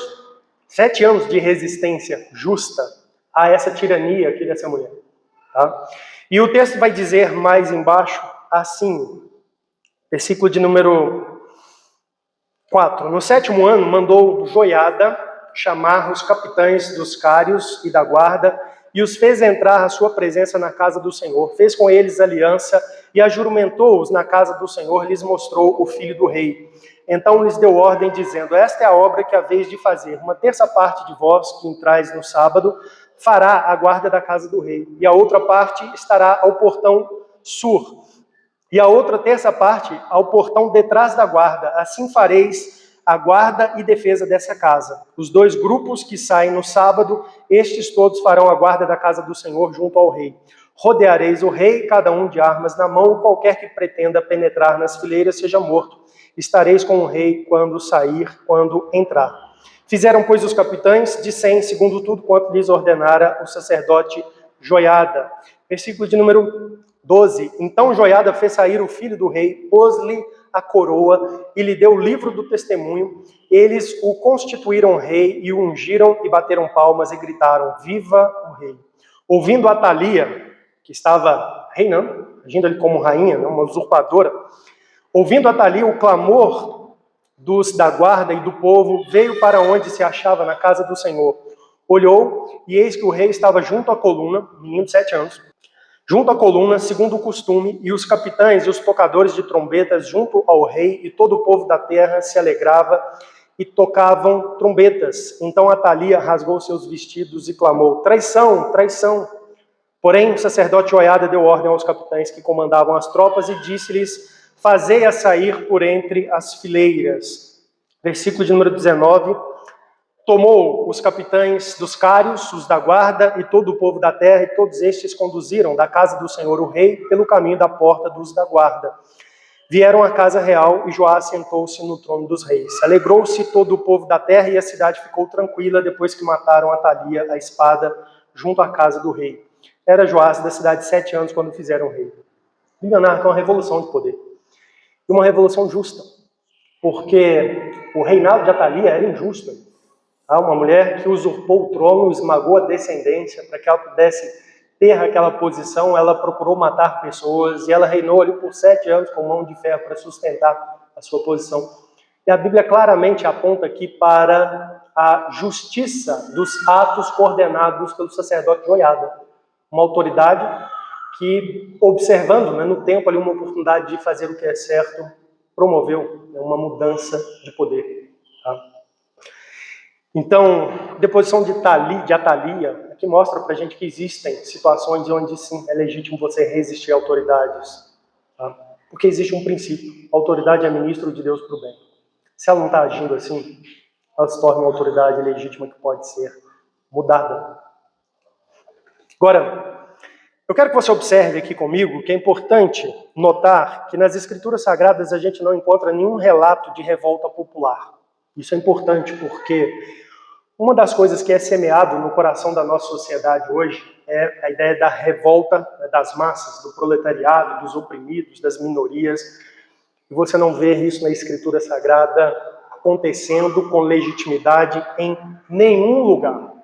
7 anos de resistência justa a essa tirania aqui dessa mulher. Tá? E o texto vai dizer mais embaixo, assim, versículo de número 4. No 7º ano, mandou Joiada chamar os capitães dos cários e da guarda, e os fez entrar à sua presença na casa do Senhor. Fez com eles aliança e ajuramentou-os na casa do Senhor, lhes mostrou o filho do rei. Então lhes deu ordem, dizendo: esta é a obra que haveis de fazer. 1/3 parte de vós, que entrais no sábado, fará a guarda da casa do rei, e a outra parte estará ao portão sur, e a outra 1/3 parte ao portão detrás da guarda. Assim fareis a guarda e defesa dessa casa. Os 2 grupos que saem no sábado, estes todos farão a guarda da casa do Senhor junto ao rei. Rodeareis o rei, cada um de armas na mão, qualquer que pretenda penetrar nas fileiras seja morto. Estareis com o rei quando sair, quando entrar. Fizeram, pois, os capitães de 100, segundo tudo quanto lhes ordenara o sacerdote Joiada. Versículo de número 12. Então Joiada fez sair o filho do rei, pôs-lhe a coroa e lhe deu o livro do testemunho. Eles o constituíram rei e o ungiram e bateram palmas e gritaram: viva o rei! Ouvindo Atalia, que estava reinando, agindo ali como rainha, uma usurpadora, ouvindo Atalia o clamor dos da guarda e do povo, veio para onde se achava na casa do Senhor. Olhou, e eis que o rei estava junto à coluna, menino de 7 anos, junto à coluna, segundo o costume, e os capitães e os tocadores de trombetas junto ao rei, e todo o povo da terra se alegrava e tocavam trombetas. Então Atalia rasgou seus vestidos e clamou: traição, traição! Porém o sacerdote Joiada deu ordem aos capitães que comandavam as tropas e disse-lhes: fazei-a sair por entre as fileiras. Versículo de número 19. Tomou os capitães dos cários, os da guarda e todo o povo da terra, e todos estes conduziram da casa do Senhor o rei pelo caminho da porta dos da guarda. Vieram à casa real e Joás sentou-se no trono dos reis. Alegrou-se todo o povo da terra e a cidade ficou tranquila depois que mataram Atalia a espada junto à casa do rei. Era Joás da cidade de 7 anos quando fizeram o rei. Enganaram com uma revolução de poder. E uma revolução justa, porque o reinado de Atalia era injusto. Uma mulher que usurpou o trono, esmagou a descendência para que ela pudesse ter aquela posição. Ela procurou matar pessoas e ela reinou ali por 7 anos com mão de ferro para sustentar a sua posição. E a Bíblia claramente aponta aqui para a justiça dos atos coordenados pelo sacerdote Joiada, uma autoridade que, observando no tempo ali uma oportunidade de fazer o que é certo, promoveu uma mudança de poder. Tá? Então, a deposição de Atalia, aqui mostra para a gente que existem situações onde sim é legítimo você resistir a autoridades. Tá? Porque existe um princípio: a autoridade é ministro de Deus para o bem. Se ela não está agindo assim, ela se torna uma autoridade legítima que pode ser mudada. Agora, eu quero que você observe aqui comigo que é importante notar que nas Escrituras Sagradas a gente não encontra nenhum relato de revolta popular. Isso é importante porque uma das coisas que é semeado no coração da nossa sociedade hoje é a ideia da revolta das massas, do proletariado, dos oprimidos, das minorias. E você não vê isso na Escritura Sagrada acontecendo com legitimidade em nenhum lugar.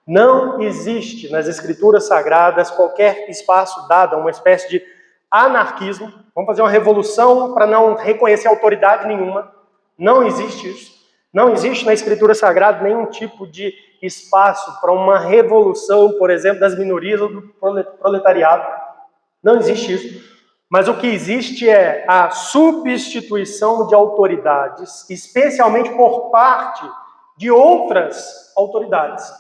Não existe nas Escrituras Sagradas qualquer espaço dado a uma espécie de anarquismo. Vamos fazer uma revolução para não reconhecer autoridade nenhuma. Não existe isso. Não existe na Escritura Sagrada nenhum tipo de espaço para uma revolução, por exemplo, das minorias ou do proletariado. Não existe isso. Mas o que existe é a substituição de autoridades, especialmente por parte de outras autoridades,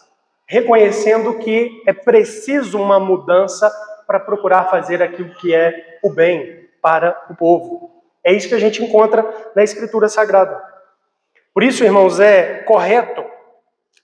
reconhecendo que é preciso uma mudança para procurar fazer aquilo que é o bem para o povo. É isso que a gente encontra na Escritura Sagrada. Por isso, irmãos, é correto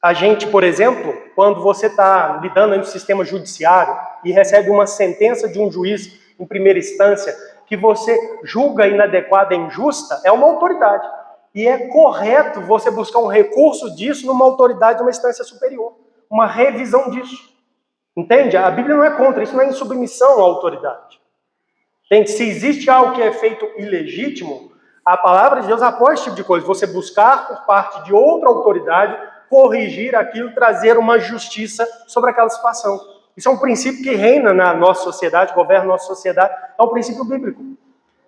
a gente, por exemplo, quando você está lidando no sistema judiciário e recebe uma sentença de um juiz em primeira instância que você julga inadequada e injusta, é uma autoridade. E é correto você buscar um recurso disso numa autoridade de uma instância superior. Uma revisão disso. Entende? A Bíblia não é contra, isso não é insubmissão à autoridade. Entende? Se existe algo que é feito ilegítimo, a palavra de Deus apoia esse tipo de coisa. Você buscar por parte de outra autoridade, corrigir aquilo, trazer uma justiça sobre aquela situação. Isso é um princípio que reina na nossa sociedade, governa a nossa sociedade, é um princípio bíblico.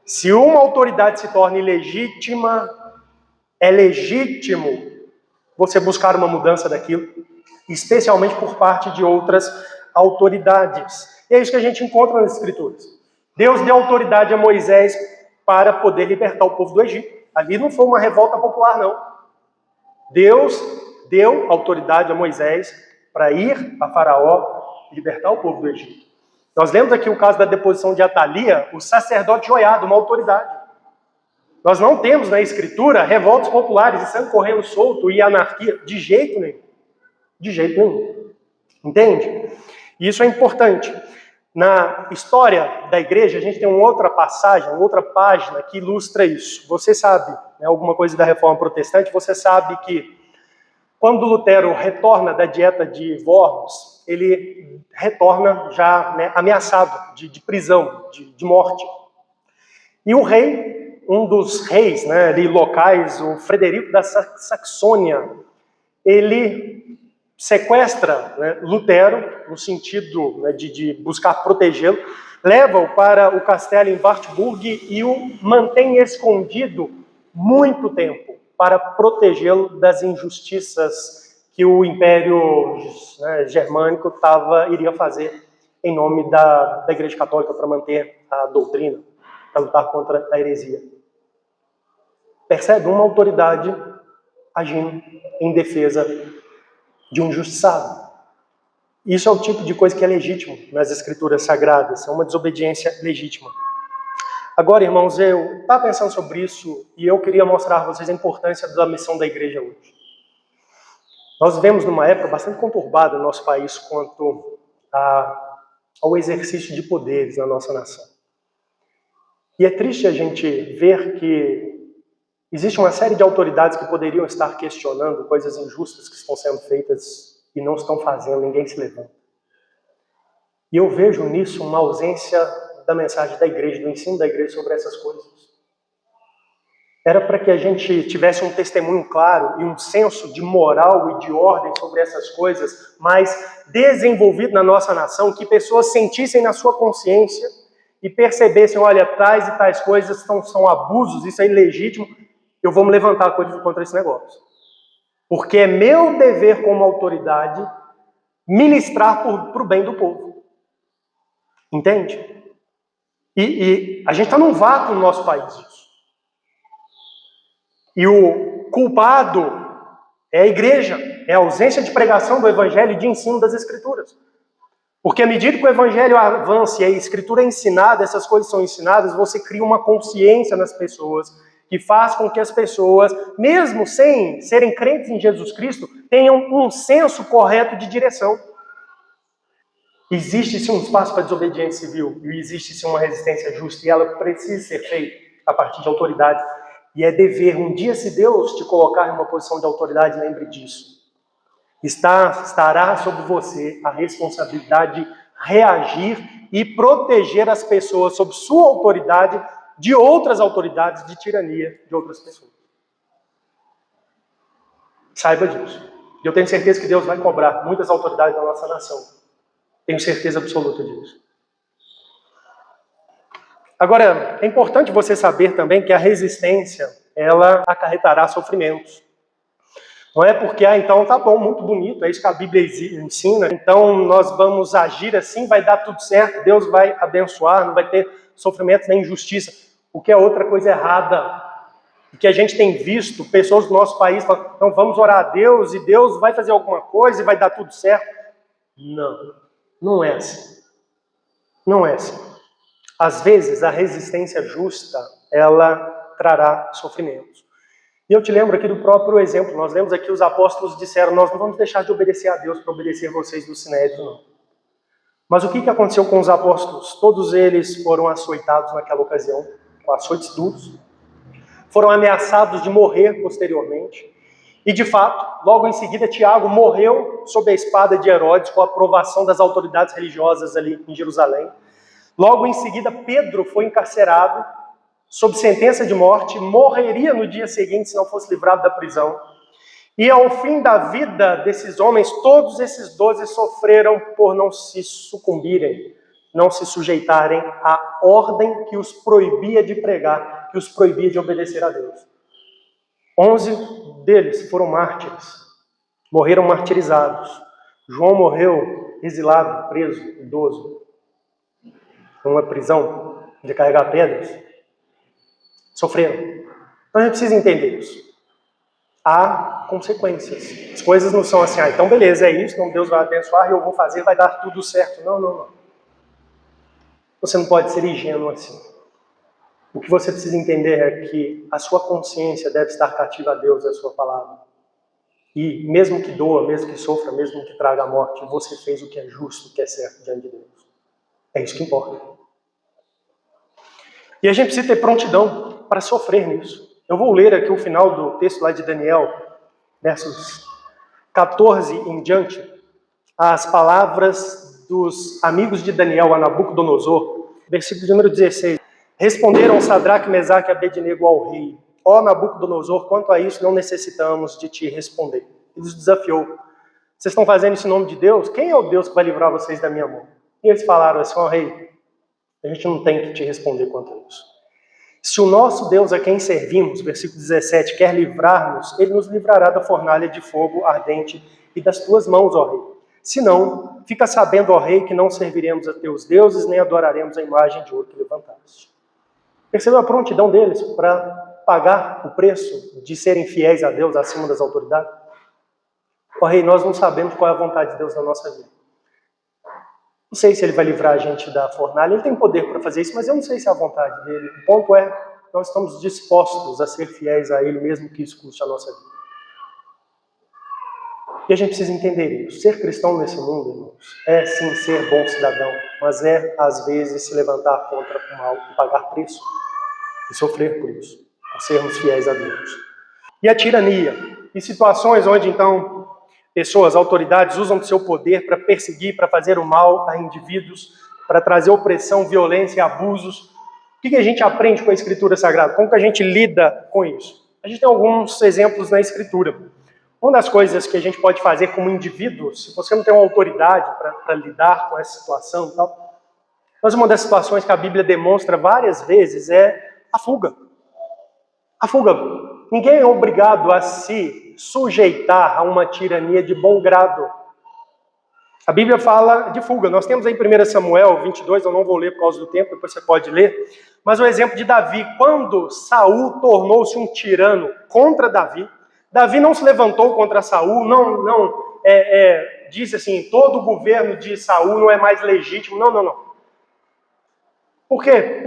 Se uma autoridade se torna ilegítima, é legítimo você buscar uma mudança daquilo, especialmente por parte de outras autoridades. E é isso que a gente encontra nas Escrituras. Deus deu autoridade a Moisés para poder libertar o povo do Egito. Ali não foi uma revolta popular, não. Deus deu autoridade a Moisés para ir a Faraó e libertar o povo do Egito. Nós lemos aqui o caso da deposição de Atalia, o sacerdote Joiada, uma autoridade. Nós não temos na Escritura revoltas populares e sangue correndo solto e anarquia, de jeito nenhum. De jeito nenhum. Entende? E isso é importante. Na história da igreja, a gente tem uma outra passagem, uma outra página que ilustra isso. Você sabe, né, alguma coisa da Reforma Protestante, você sabe que quando Lutero retorna da dieta de Worms, ele retorna já, né, ameaçado de prisão, de morte. E o rei, um dos reis, né, ali locais, o Frederico da Saxônia, ele sequestra, né, Lutero, no sentido, né, de buscar protegê-lo, leva-o para o castelo em Wartburg e o mantém escondido muito tempo para protegê-lo das injustiças que o Império, né, Germânico iria fazer em nome da Igreja Católica para manter a doutrina, para lutar contra a heresia. Percebe? Uma autoridade agindo em defesa de um injustiçado. Isso é o tipo de coisa que é legítimo nas Escrituras Sagradas, é uma desobediência legítima. Agora, irmãos, eu estava pensando sobre isso e eu queria mostrar a vocês a importância da missão da igreja hoje. Nós vivemos numa época bastante conturbada no nosso país quanto ao exercício de poderes na nossa nação. E é triste a gente ver que existe uma série de autoridades que poderiam estar questionando coisas injustas que estão sendo feitas e não estão fazendo, ninguém se levanta. E eu vejo nisso uma ausência da mensagem da igreja, do ensino da igreja sobre essas coisas. Era para que a gente tivesse um testemunho claro e um senso de moral e de ordem sobre essas coisas mais desenvolvido na nossa nação, que pessoas sentissem na sua consciência e percebessem, olha, tais e tais coisas são abusos, isso é ilegítimo, eu vou me levantar contra esse negócio. Porque é meu dever como autoridade ministrar para o bem do povo. Entende? E a gente está num vácuo no nosso país disso. E o culpado é a igreja, é a ausência de pregação do evangelho e de ensino das escrituras. Porque à medida que o evangelho avança e a escritura é ensinada, essas coisas são ensinadas, você cria uma consciência nas pessoas que faz com que as pessoas, mesmo sem serem crentes em Jesus Cristo, tenham um senso correto de direção. Existe sim um espaço para desobediência civil e existe sim uma resistência justa e ela precisa ser feita a partir de autoridade. E é dever, um dia se Deus te colocar em uma posição de autoridade, lembre disso. Estará sobre você a responsabilidade de reagir e proteger as pessoas sob sua autoridade de outras autoridades de tirania de outras pessoas. Saiba disso. E eu tenho certeza que Deus vai cobrar muitas autoridades da nossa nação. Tenho certeza absoluta disso. Agora, é importante você saber também que a resistência ela acarretará sofrimentos. Não é porque, então tá bom, muito bonito, é isso que a Bíblia ensina, então nós vamos agir assim, vai dar tudo certo, Deus vai abençoar, não vai ter sofrimento nem injustiça. O que é outra coisa errada, que a gente tem visto pessoas do nosso país falando, então vamos orar a Deus e Deus vai fazer alguma coisa e vai dar tudo certo. Não é assim. Não é assim. Às vezes a resistência justa, ela trará sofrimentos. E eu te lembro aqui do próprio exemplo, nós lemos aqui os apóstolos disseram, nós não vamos deixar de obedecer a Deus para obedecer vocês do Sinédrio, não. Mas o que aconteceu com os apóstolos? Todos eles foram açoitados naquela ocasião, com açoites duros, foram ameaçados de morrer posteriormente, e de fato, logo em seguida, Tiago morreu sob a espada de Herodes, com a aprovação das autoridades religiosas ali em Jerusalém. Logo em seguida, Pedro foi encarcerado, sob sentença de morte, morreria no dia seguinte se não fosse livrado da prisão. E ao fim da vida desses homens, todos esses 12 sofreram por não se sucumbirem, não se sujeitarem à ordem que os proibia de pregar, que os proibia de obedecer a Deus. 11 deles foram mártires, morreram martirizados. João morreu exilado, preso, idoso, numa prisão de carregar pedras. Sofreram. Então a gente precisa entender isso. Há consequências. As coisas não são assim, então beleza, é isso, então Deus vai abençoar e eu vou fazer, vai dar tudo certo. Não. Você não pode ser ingênuo assim. O que você precisa entender é que a sua consciência deve estar cativa a Deus e a sua palavra. E mesmo que doa, mesmo que sofra, mesmo que traga a morte, você fez o que é justo, o que é certo diante de Deus. É isso que importa. E a gente precisa ter prontidão para sofrer nisso. Eu vou ler aqui o final do texto lá de Daniel, versos 14 em diante, as palavras dos amigos de Daniel a Nabucodonosor, versículo número 16. Responderam Sadraque, Mesaque e Abednego ao rei: ó Nabucodonosor, quanto a isso não necessitamos de te responder. Ele os desafiou: vocês estão fazendo isso em nome de Deus? Quem é o Deus que vai livrar vocês da minha mão? E eles falaram assim: ó rei, a gente não tem que te responder quanto a isso. Se o nosso Deus a quem servimos, versículo 17, quer livrar-nos, ele nos livrará da fornalha de fogo ardente e das tuas mãos, ó rei. Se não, fica sabendo, ó rei, que não serviremos a teus deuses, nem adoraremos a imagem de ouro que levantaste. Percebeu a prontidão deles para pagar o preço de serem fiéis a Deus acima das autoridades? Ó rei, nós não sabemos qual é a vontade de Deus na nossa vida. Não sei se ele vai livrar a gente da fornalha, ele tem poder para fazer isso, mas eu não sei se é a vontade dele. O ponto é, nós estamos dispostos a ser fiéis a ele, mesmo que isso custe a nossa vida. E a gente precisa entender isso. Ser cristão nesse mundo, irmãos, é sim ser bom cidadão, mas é, às vezes, se levantar contra o mal e pagar preço. E sofrer por isso, por sermos fiéis a Deus. E a tirania, em situações onde, então, pessoas, autoridades usam do seu poder para perseguir, para fazer o mal a indivíduos, para trazer opressão, violência e abusos. O que a gente aprende com a Escritura Sagrada? Como que a gente lida com isso? A gente tem alguns exemplos na Escritura. Uma das coisas que a gente pode fazer como indivíduo, se você não tem uma autoridade para lidar com essa situação e tal, mas uma das situações que a Bíblia demonstra várias vezes é a fuga. A fuga. Ninguém é obrigado a se sujeitar a uma tirania de bom grado. A Bíblia fala de fuga. Nós temos aí em 1 Samuel 22, eu não vou ler por causa do tempo, depois você pode ler. Mas o exemplo de Davi, quando Saul tornou-se um tirano contra Davi, Davi não se levantou contra Saul, disse assim, todo o governo de Saul não é mais legítimo. Não. Por quê?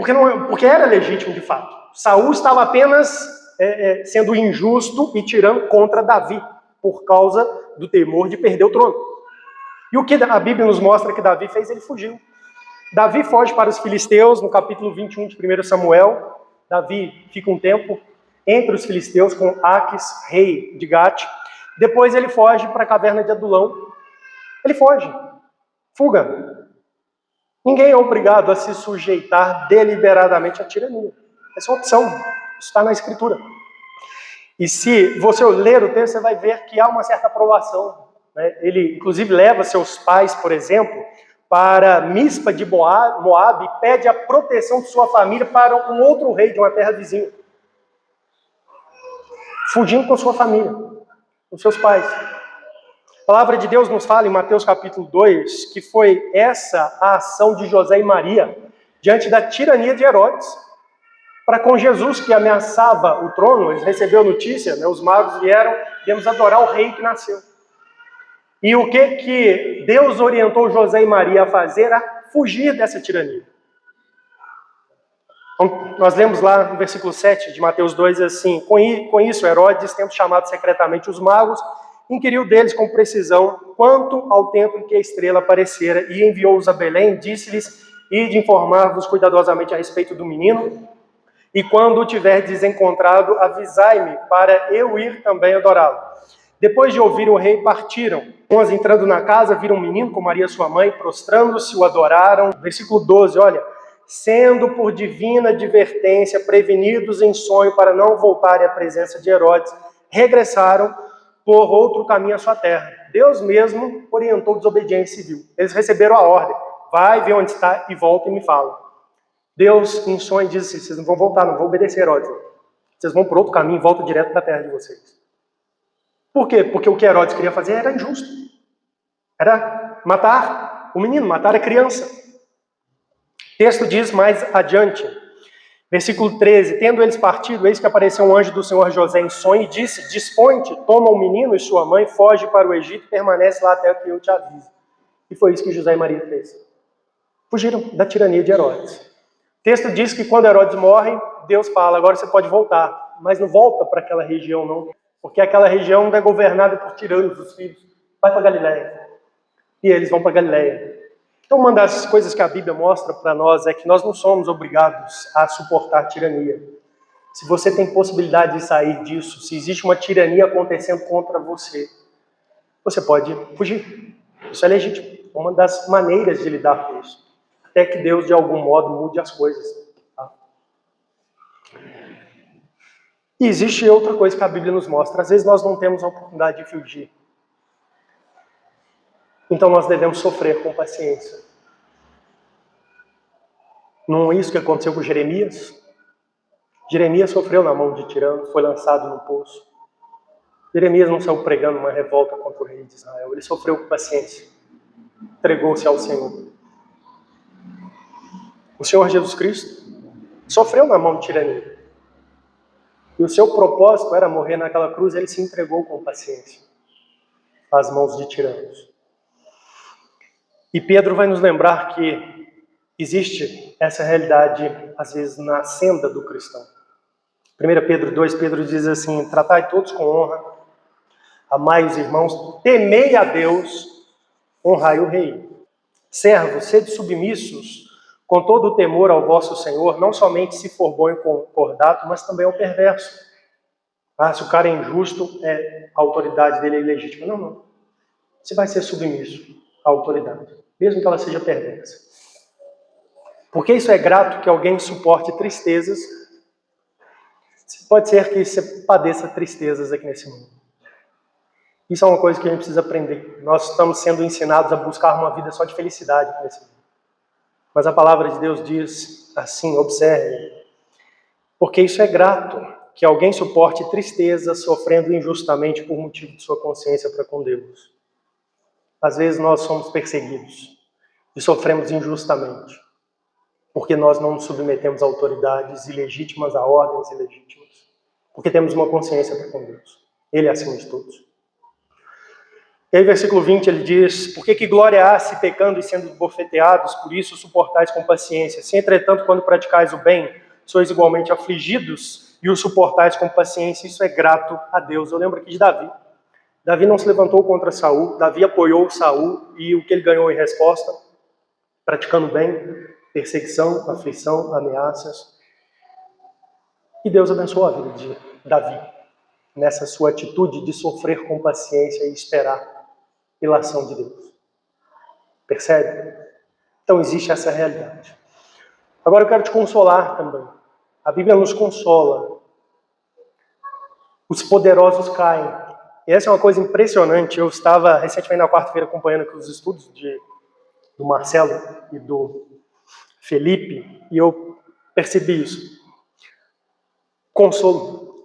Porque era legítimo de fato. Saul estava apenas sendo injusto e tirando contra Davi, por causa do temor de perder o trono. E o que a Bíblia nos mostra que Davi fez? Ele fugiu. Davi foge para os filisteus, no capítulo 21 de 1 Samuel. Davi fica um tempo entre os filisteus com Aques, rei de Gate. Depois ele foge para a caverna de Adulão. Ele foge. Fuga. Ninguém é obrigado a se sujeitar deliberadamente à tirania. Essa é uma opção. Isso está na Escritura. E se você ler o texto, você vai ver que há uma certa aprovação. Né? Ele, inclusive, leva seus pais, por exemplo, para Mispa de Moabe e pede a proteção de sua família para um outro rei de uma terra vizinha. fugindo com sua família, com seus pais. A palavra de Deus nos fala em Mateus capítulo 2 que foi essa a ação de José e Maria diante da tirania de Herodes. Para com Jesus, que ameaçava o trono, eles receberam notícia, né? Os magos vieram, viemos adorar o rei que nasceu. E o que Deus orientou José e Maria a fazer? A fugir dessa tirania. Então, nós lemos lá no versículo 7 de Mateus 2 assim: com isso Herodes, tendo chamado secretamente os magos, inquiriu deles com precisão quanto ao tempo em que a estrela aparecera, e enviou-os a Belém, disse-lhes: ide informar-vos cuidadosamente a respeito do menino, e quando o tiverdes encontrado, avisai-me, para eu ir também adorá-lo. Depois de ouvir o rei, partiram. Umas entrando na casa, viram um menino com Maria sua mãe, prostrando-se, o adoraram. Versículo 12, olha: sendo por divina advertência prevenidos em sonho para não voltarem à presença de Herodes, regressaram por outro caminho à sua terra. Deus mesmo orientou desobediência civil. Eles receberam a ordem: vai, vê onde está e volta e me fala. Deus, em sonho, diz assim: vocês não vão voltar, não vão obedecer a Herodes. Vocês vão por outro caminho e voltam direto para a terra de vocês. Por quê? Porque o que Herodes queria fazer era injusto. Era matar o menino, matar a criança. O texto diz mais adiante, versículo 13: tendo eles partido, eis que apareceu um anjo do Senhor José em sonho e disse: dispõe-te, toma o menino e sua mãe, foge para o Egito e permanece lá até que eu te avise. E foi isso que José e Maria fez. Fugiram da tirania de Herodes. O texto diz que quando Herodes morre, Deus fala: agora você pode voltar, mas não volta para aquela região não, porque aquela região é governada por tiranos, os filhos. Vai para Galiléia. E eles vão para Galiléia. Então, uma das coisas que a Bíblia mostra para nós é que nós não somos obrigados a suportar tirania. Se você tem possibilidade de sair disso, se existe uma tirania acontecendo contra você, você pode fugir. Isso é legítimo. É uma das maneiras de lidar com isso. Até que Deus, de algum modo, mude as coisas. Tá? E existe outra coisa que a Bíblia nos mostra. Às vezes nós não temos a oportunidade de fugir. Então nós devemos sofrer com paciência. Não é isso que aconteceu com Jeremias? Jeremias sofreu na mão de tirano, foi lançado no poço. Jeremias não saiu pregando uma revolta contra o rei de Israel. Ele sofreu com paciência. Entregou-se ao Senhor. O Senhor Jesus Cristo sofreu na mão de tirania. E o seu propósito era morrer naquela cruz. Ele se entregou com paciência às mãos de tiranos. E Pedro vai nos lembrar que existe essa realidade, às vezes, na senda do cristão. 1 Pedro 2, Pedro diz assim: tratai todos com honra, amai os irmãos, temei a Deus, honrai o rei. Servos, sede submissos, com todo o temor ao vosso Senhor, não somente se for bom e concordato, mas também ao perverso. Se o cara é injusto, a autoridade dele é ilegítima. Não. Você vai ser submisso à autoridade, mesmo que ela seja perversa. Porque isso é grato que alguém suporte tristezas. Pode ser que você padeça tristezas aqui nesse mundo. Isso é uma coisa que a gente precisa aprender. Nós estamos sendo ensinados a buscar uma vida só de felicidade aqui nesse mundo. Mas a palavra de Deus diz assim, observe. Porque isso é grato que alguém suporte tristezas sofrendo injustamente por motivo de sua consciência para com Deus. Às vezes nós somos perseguidos e sofremos injustamente, porque nós não nos submetemos a autoridades ilegítimas, a ordens ilegítimas, porque temos uma consciência para com Deus. Ele é acima de todos. E aí, versículo 20, ele diz: por que glória há se pecando e sendo bofeteados, por isso suportais com paciência? Se, entretanto, quando praticais o bem, sois igualmente afligidos e o suportais com paciência, isso é grato a Deus. Eu lembro aqui de Davi. Davi não se levantou contra Saul, Davi apoiou Saul, e o que ele ganhou em resposta? Praticando bem, perseguição, aflição, ameaças. E Deus abençoou a vida de Davi, nessa sua atitude de sofrer com paciência e esperar pela ação de Deus. Percebe? Então existe essa realidade. Agora eu quero te consolar também. A Bíblia nos consola. Os poderosos caem. E essa é uma coisa impressionante. Eu estava recentemente na quarta-feira acompanhando aqui os estudos do Marcelo e do Felipe, e eu percebi isso. Consolo.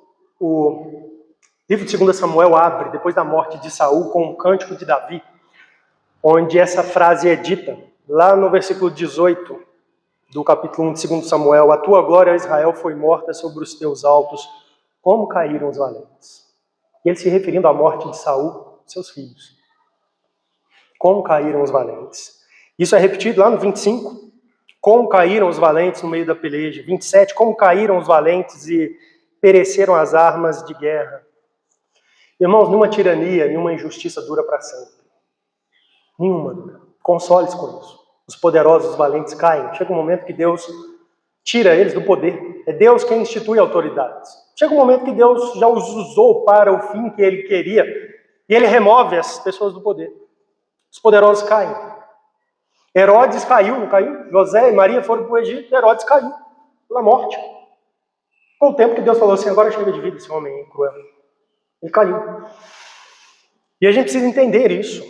livro de 2 Samuel abre, depois da morte de Saul, com um cântico de Davi, onde essa frase é dita, lá no versículo 18 do capítulo 1 de 2 Samuel: a tua glória, Israel, foi morta sobre os teus altos, como caíram os valentes. E ele se referindo à morte de Saul, seus filhos. Como caíram os valentes. Isso é repetido lá no 25. Como caíram os valentes no meio da peleja. 27. Como caíram os valentes e pereceram as armas de guerra. Irmãos, nenhuma tirania, nenhuma injustiça dura para sempre. Nenhuma dura. Console-se com isso. Os poderosos, os valentes caem. Chega um momento que Deus tira eles do poder. É Deus quem institui autoridades. Chega um momento que Deus já os usou para o fim que ele queria. E ele remove essas pessoas do poder. Os poderosos caem. Herodes caiu, não caiu? José e Maria foram para o Egito, Herodes caiu pela morte. Com o tempo que Deus falou assim: agora chega de vida esse homem cruel. Ele caiu. E a gente precisa entender isso.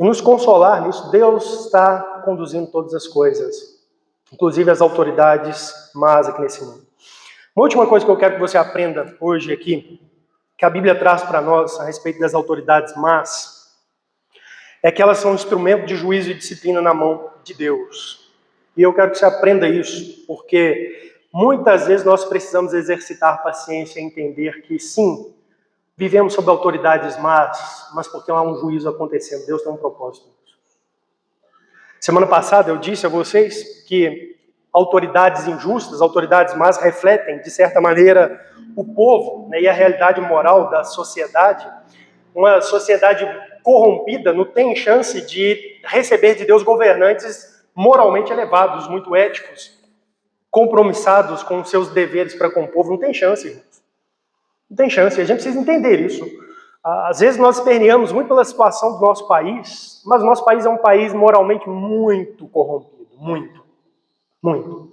E nos consolar nisso. Deus está conduzindo todas as coisas, inclusive as autoridades más aqui nesse mundo. Uma última coisa que eu quero que você aprenda hoje aqui, que a Bíblia traz para nós a respeito das autoridades más, é que elas são um instrumento de juízo e disciplina na mão de Deus. E eu quero que você aprenda isso, porque muitas vezes nós precisamos exercitar paciência e entender que sim, vivemos sob autoridades más, mas porque há um juízo acontecendo. Deus tem um propósito nisso. Semana passada eu disse a vocês que autoridades injustas, autoridades más refletem, de certa maneira, o povo, né, e a realidade moral da sociedade. Uma sociedade corrompida não tem chance de receber de Deus governantes moralmente elevados, muito éticos, compromissados com seus deveres para com o povo. Não tem chance, irmãos. Não tem chance. A gente precisa entender isso. Às vezes nós esperneamos muito pela situação do nosso país, mas o nosso país é um país moralmente muito corrompido. Muito. Muito.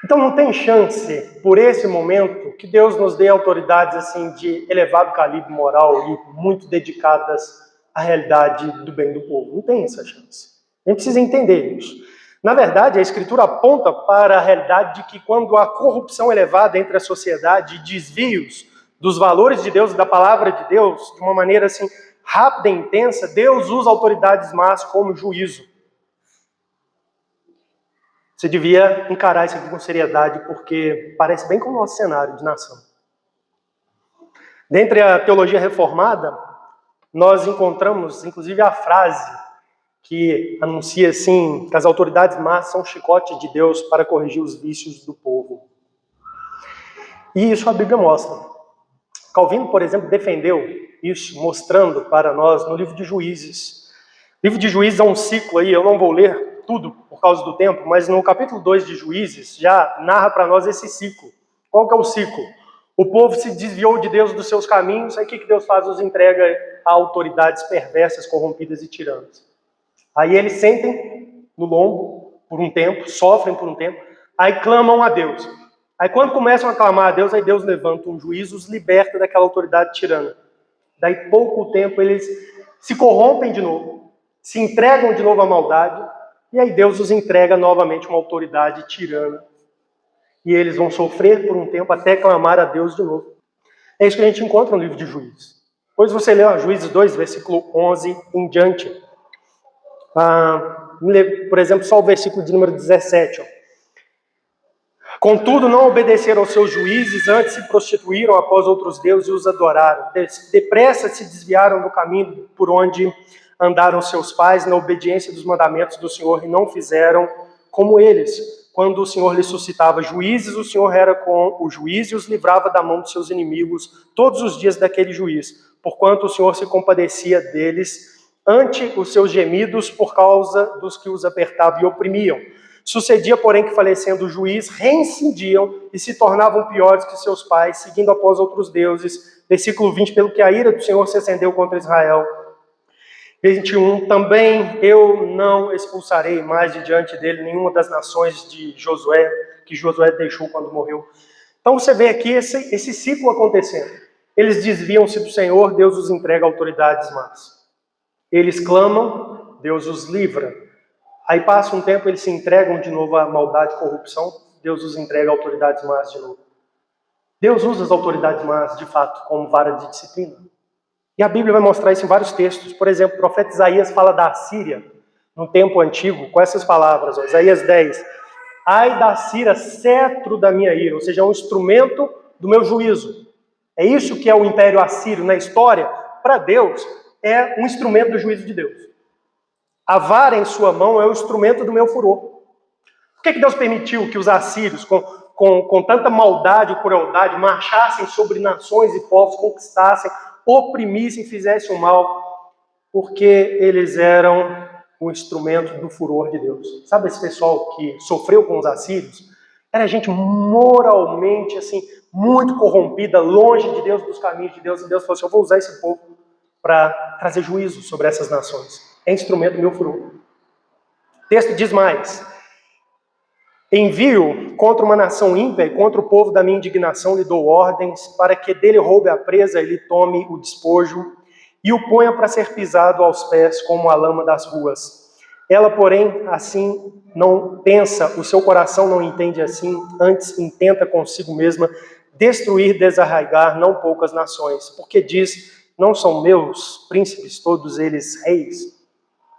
Então não tem chance, por esse momento, que Deus nos dê autoridades assim de elevado calibre moral e muito dedicadas à realidade do bem do povo. Não tem essa chance. A gente precisa entender isso. Na verdade, a Escritura aponta para a realidade de que quando há corrupção elevada entre a sociedade e desvios dos valores de Deus e da palavra de Deus, de uma maneira assim rápida e intensa, Deus usa autoridades más como juízo. Você devia encarar isso aqui com seriedade, porque parece bem com o nosso cenário de nação. Dentre a teologia reformada, nós encontramos, inclusive, a frase que anuncia assim, que as autoridades más são chicote de Deus para corrigir os vícios do povo. E isso a Bíblia mostra. Calvino, por exemplo, defendeu isso, mostrando para nós no livro de Juízes. O livro de Juízes é um ciclo aí, eu não vou ler tudo por causa do tempo, mas no capítulo 2 de Juízes já narra para nós esse ciclo. Qual que é o ciclo? O povo se desviou de Deus dos seus caminhos, aí o que Deus faz? Os entrega a autoridades perversas, corrompidas e tiranas. Aí eles sentem no lombo por um tempo, sofrem por um tempo, aí clamam a Deus. Aí quando começam a clamar a Deus, aí Deus levanta um juízo, os liberta daquela autoridade tirana. Daí pouco tempo eles se corrompem de novo, se entregam de novo à maldade, e aí Deus os entrega novamente uma autoridade tirana. E eles vão sofrer por um tempo até clamar a Deus de novo. É isso que a gente encontra no livro de Juízes. Depois você lê Juízes 2, versículo 11 em diante. Por exemplo, só o versículo de número 17. Contudo, não obedeceram aos seus juízes, antes se prostituíram após outros deuses e os adoraram. Depressa se desviaram do caminho por onde andaram seus pais na obediência dos mandamentos do Senhor e não fizeram como eles. Quando o Senhor lhes suscitava juízes, o Senhor era com o juiz e os livrava da mão de seus inimigos todos os dias daquele juiz, porquanto o Senhor se compadecia deles ante os seus gemidos por causa dos que os apertavam e oprimiam. Sucedia, porém, que falecendo o juiz, reincidiam e se tornavam piores que seus pais, seguindo após outros deuses. Versículo 20, pelo que a ira do Senhor se acendeu contra Israel. 21, também eu não expulsarei mais de diante dele nenhuma das nações de Josué, que Josué deixou quando morreu. Então você vê aqui esse ciclo acontecendo. Eles desviam-se do Senhor, Deus os entrega a autoridades más. Eles clamam, Deus os livra. Aí passa um tempo, eles se entregam de novo à maldade e corrupção, Deus os entrega a autoridades más de novo. Deus usa as autoridades más, de fato, como vara de disciplina. E a Bíblia vai mostrar isso em vários textos. Por exemplo, o profeta Isaías fala da Assíria, no tempo antigo, com essas palavras. Isaías 10. Ai da Assíria, cetro da minha ira, ou seja, é um instrumento do meu juízo. É isso que é o Império Assírio na história. Para Deus, é um instrumento do juízo de Deus. A vara em sua mão é o instrumento do meu furor. Por que Deus permitiu que os assírios, com tanta maldade e crueldade, marchassem sobre nações e povos, conquistassem, oprimissem, fizessem o mal? Porque eles eram o instrumento do furor de Deus. Sabe esse pessoal que sofreu com os assírios? Era gente moralmente, assim, muito corrompida, longe de Deus, dos caminhos de Deus. E Deus falou assim, eu vou usar esse povo para trazer juízo sobre essas nações. É instrumento do meu furor. O texto diz mais. Envio contra uma nação ímpia e contra o povo da minha indignação lhe dou ordens para que dele roube a presa e lhe tome o despojo e o ponha para ser pisado aos pés como a lama das ruas. Ela, porém, assim não pensa, o seu coração não entende assim, antes intenta consigo mesma destruir, desarraigar não poucas nações, porque diz, não são meus príncipes, todos eles reis?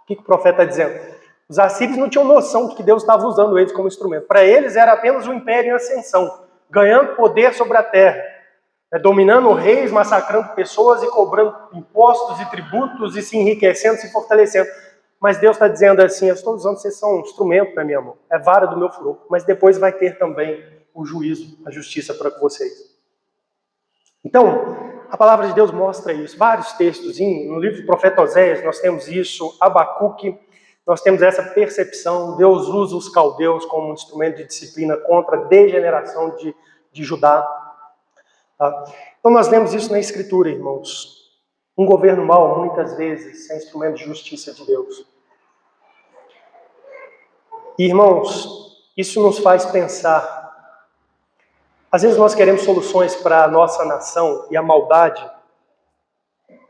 O que o profeta está dizendo? Os assírios não tinham noção de que Deus estava usando eles como instrumento. Para eles era apenas um império em ascensão, ganhando poder sobre a terra, dominando reis, massacrando pessoas e cobrando impostos e tributos e se enriquecendo, se fortalecendo. Mas Deus está dizendo assim, eu estou usando vocês são um instrumento na minha mão, é vara do meu furor, mas depois vai ter também o juízo, a justiça para vocês. Então, a palavra de Deus mostra isso, vários textos, no livro do profeta Oséias nós temos isso, Abacuque, nós temos essa percepção, Deus usa os caldeus como um instrumento de disciplina contra a degeneração de Judá. Tá? Então nós lemos isso na Escritura, irmãos. Um governo mau, muitas vezes, é instrumento de justiça de Deus. E, irmãos, isso nos faz pensar. Às vezes nós queremos soluções para a nossa nação e a maldade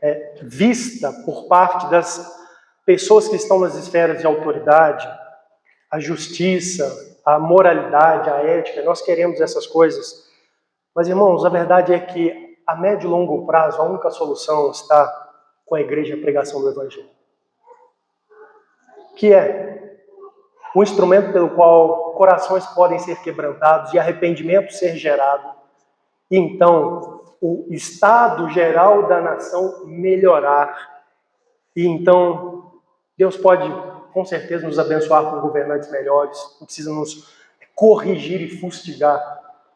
é vista por parte das pessoas que estão nas esferas de autoridade, a justiça, a moralidade, a ética, nós queremos essas coisas. Mas, irmãos, a verdade é que a médio e longo prazo, a única solução está com a igreja e a pregação do Evangelho. Que é o instrumento pelo qual corações podem ser quebrantados e arrependimento ser gerado. E então, o estado geral da nação melhorar. E então, Deus pode, com certeza, nos abençoar com governantes melhores. Não precisa nos corrigir e fustigar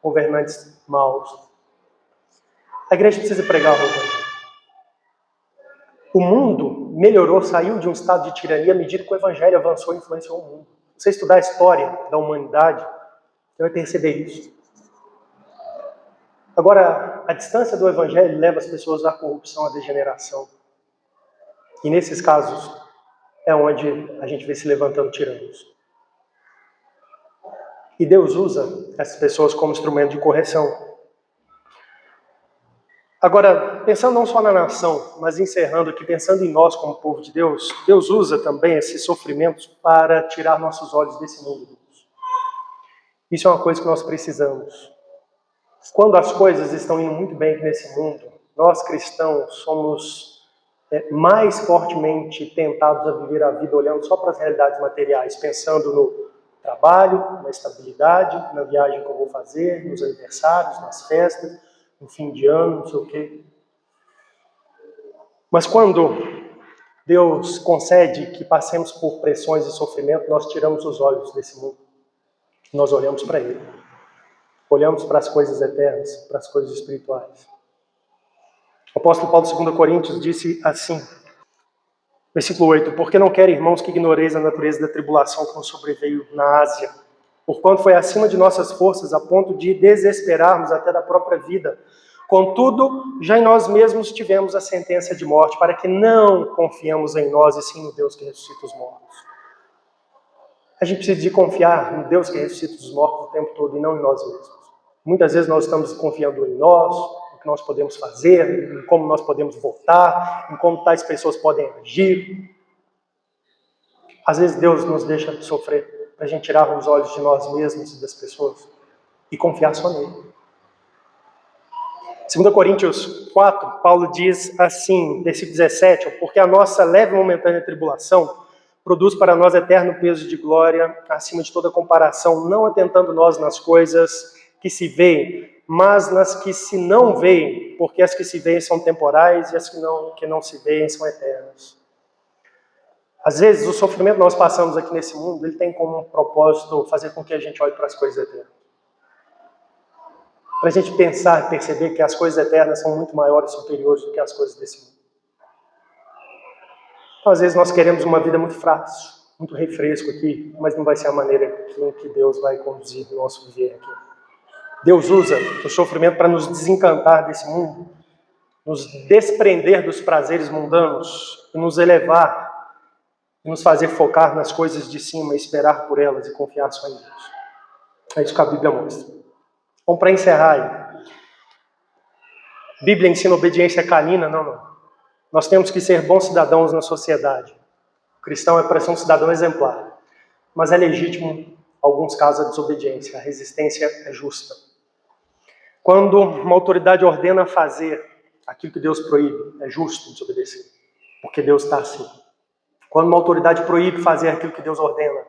governantes maus. A igreja precisa pregar o Evangelho. O mundo melhorou, saiu de um estado de tirania à medida que o Evangelho avançou e influenciou o mundo. Se você estudar a história da humanidade, você vai perceber isso. Agora, a distância do Evangelho leva as pessoas à corrupção, à degeneração. E nesses casos, é onde a gente vê se levantando tiranos. E Deus usa essas pessoas como instrumento de correção. Agora, pensando não só na nação, mas encerrando aqui, pensando em nós como povo de Deus, Deus usa também esses sofrimentos para tirar nossos olhos desse mundo. Isso é uma coisa que nós precisamos. Quando as coisas estão indo muito bem aqui nesse mundo, nós cristãos somos mais fortemente tentados a viver a vida olhando só para as realidades materiais, pensando no trabalho, na estabilidade, na viagem que eu vou fazer, nos aniversários, nas festas, no fim de ano, não sei o quê. Mas quando Deus concede que passemos por pressões e sofrimento, nós tiramos os olhos desse mundo. Nós olhamos para Ele. Olhamos para as coisas eternas, para as coisas espirituais. O apóstolo Paulo, 2 Coríntios, disse assim, versículo 8, porque não quero, irmãos, que ignoreis a natureza da tribulação que nos sobreveio na Ásia, porquanto foi acima de nossas forças, a ponto de desesperarmos até da própria vida. Contudo, já em nós mesmos tivemos a sentença de morte, para que não confiemos em nós, e sim no Deus que ressuscita os mortos. A gente precisa de confiar no Deus que ressuscita os mortos o tempo todo, e não em nós mesmos. Muitas vezes nós estamos confiando em nós, no que nós podemos fazer, em como nós podemos votar, em como tais pessoas podem agir. Às vezes Deus nos deixa sofrer, para a gente tirar os olhos de nós mesmos e das pessoas, e confiar só nele. 2 Coríntios 4, Paulo diz assim, versículo 17, porque a nossa leve e momentânea tribulação produz para nós eterno peso de glória, acima de toda comparação, não atentando nós nas coisas que se veem, mas nas que se não veem, porque as que se veem são temporais e as que não se veem são eternas. Às vezes, o sofrimento que nós passamos aqui nesse mundo, ele tem como propósito fazer com que a gente olhe para as coisas eternas. Para a gente pensar e perceber que as coisas eternas são muito maiores e superiores do que as coisas desse mundo. Então, às vezes nós queremos uma vida muito fácil, muito refresco aqui, mas não vai ser a maneira que Deus vai conduzir o nosso viver aqui. Deus usa o sofrimento para nos desencantar desse mundo, nos desprender dos prazeres mundanos e nos elevar, e nos fazer focar nas coisas de cima, esperar por elas e confiar só em Deus. É isso que a Bíblia mostra. Então, para encerrar aí, a Bíblia ensina obediência canina? Não. Nós temos que ser bons cidadãos na sociedade. O cristão é para ser um cidadão exemplar. Mas é legítimo, em alguns casos, a desobediência. A resistência é justa. Quando uma autoridade ordena fazer aquilo que Deus proíbe, é justo desobedecer. Porque Deus está assim. Quando uma autoridade proíbe fazer aquilo que Deus ordena,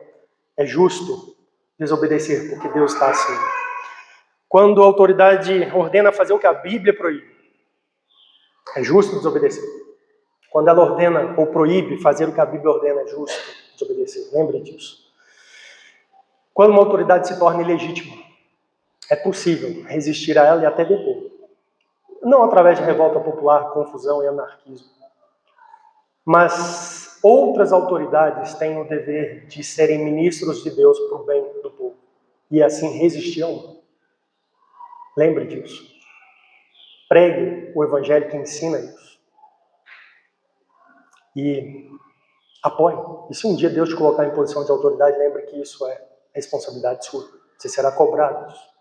é justo desobedecer, porque Deus está assim. Quando a autoridade ordena fazer o que a Bíblia proíbe, é justo desobedecer. Quando ela ordena ou proíbe fazer o que a Bíblia ordena, é justo desobedecer. Lembre disso. Quando uma autoridade se torna ilegítima, é possível resistir a ela e até depor. Não através de revolta popular, confusão e anarquismo. Mas outras autoridades têm o dever de serem ministros de Deus para o bem do povo. E assim resistir ao mal. Lembre disso. Pregue o evangelho que ensina isso. E apoie. E se um dia Deus te colocar em posição de autoridade, lembre que isso é responsabilidade sua. Você será cobrado disso.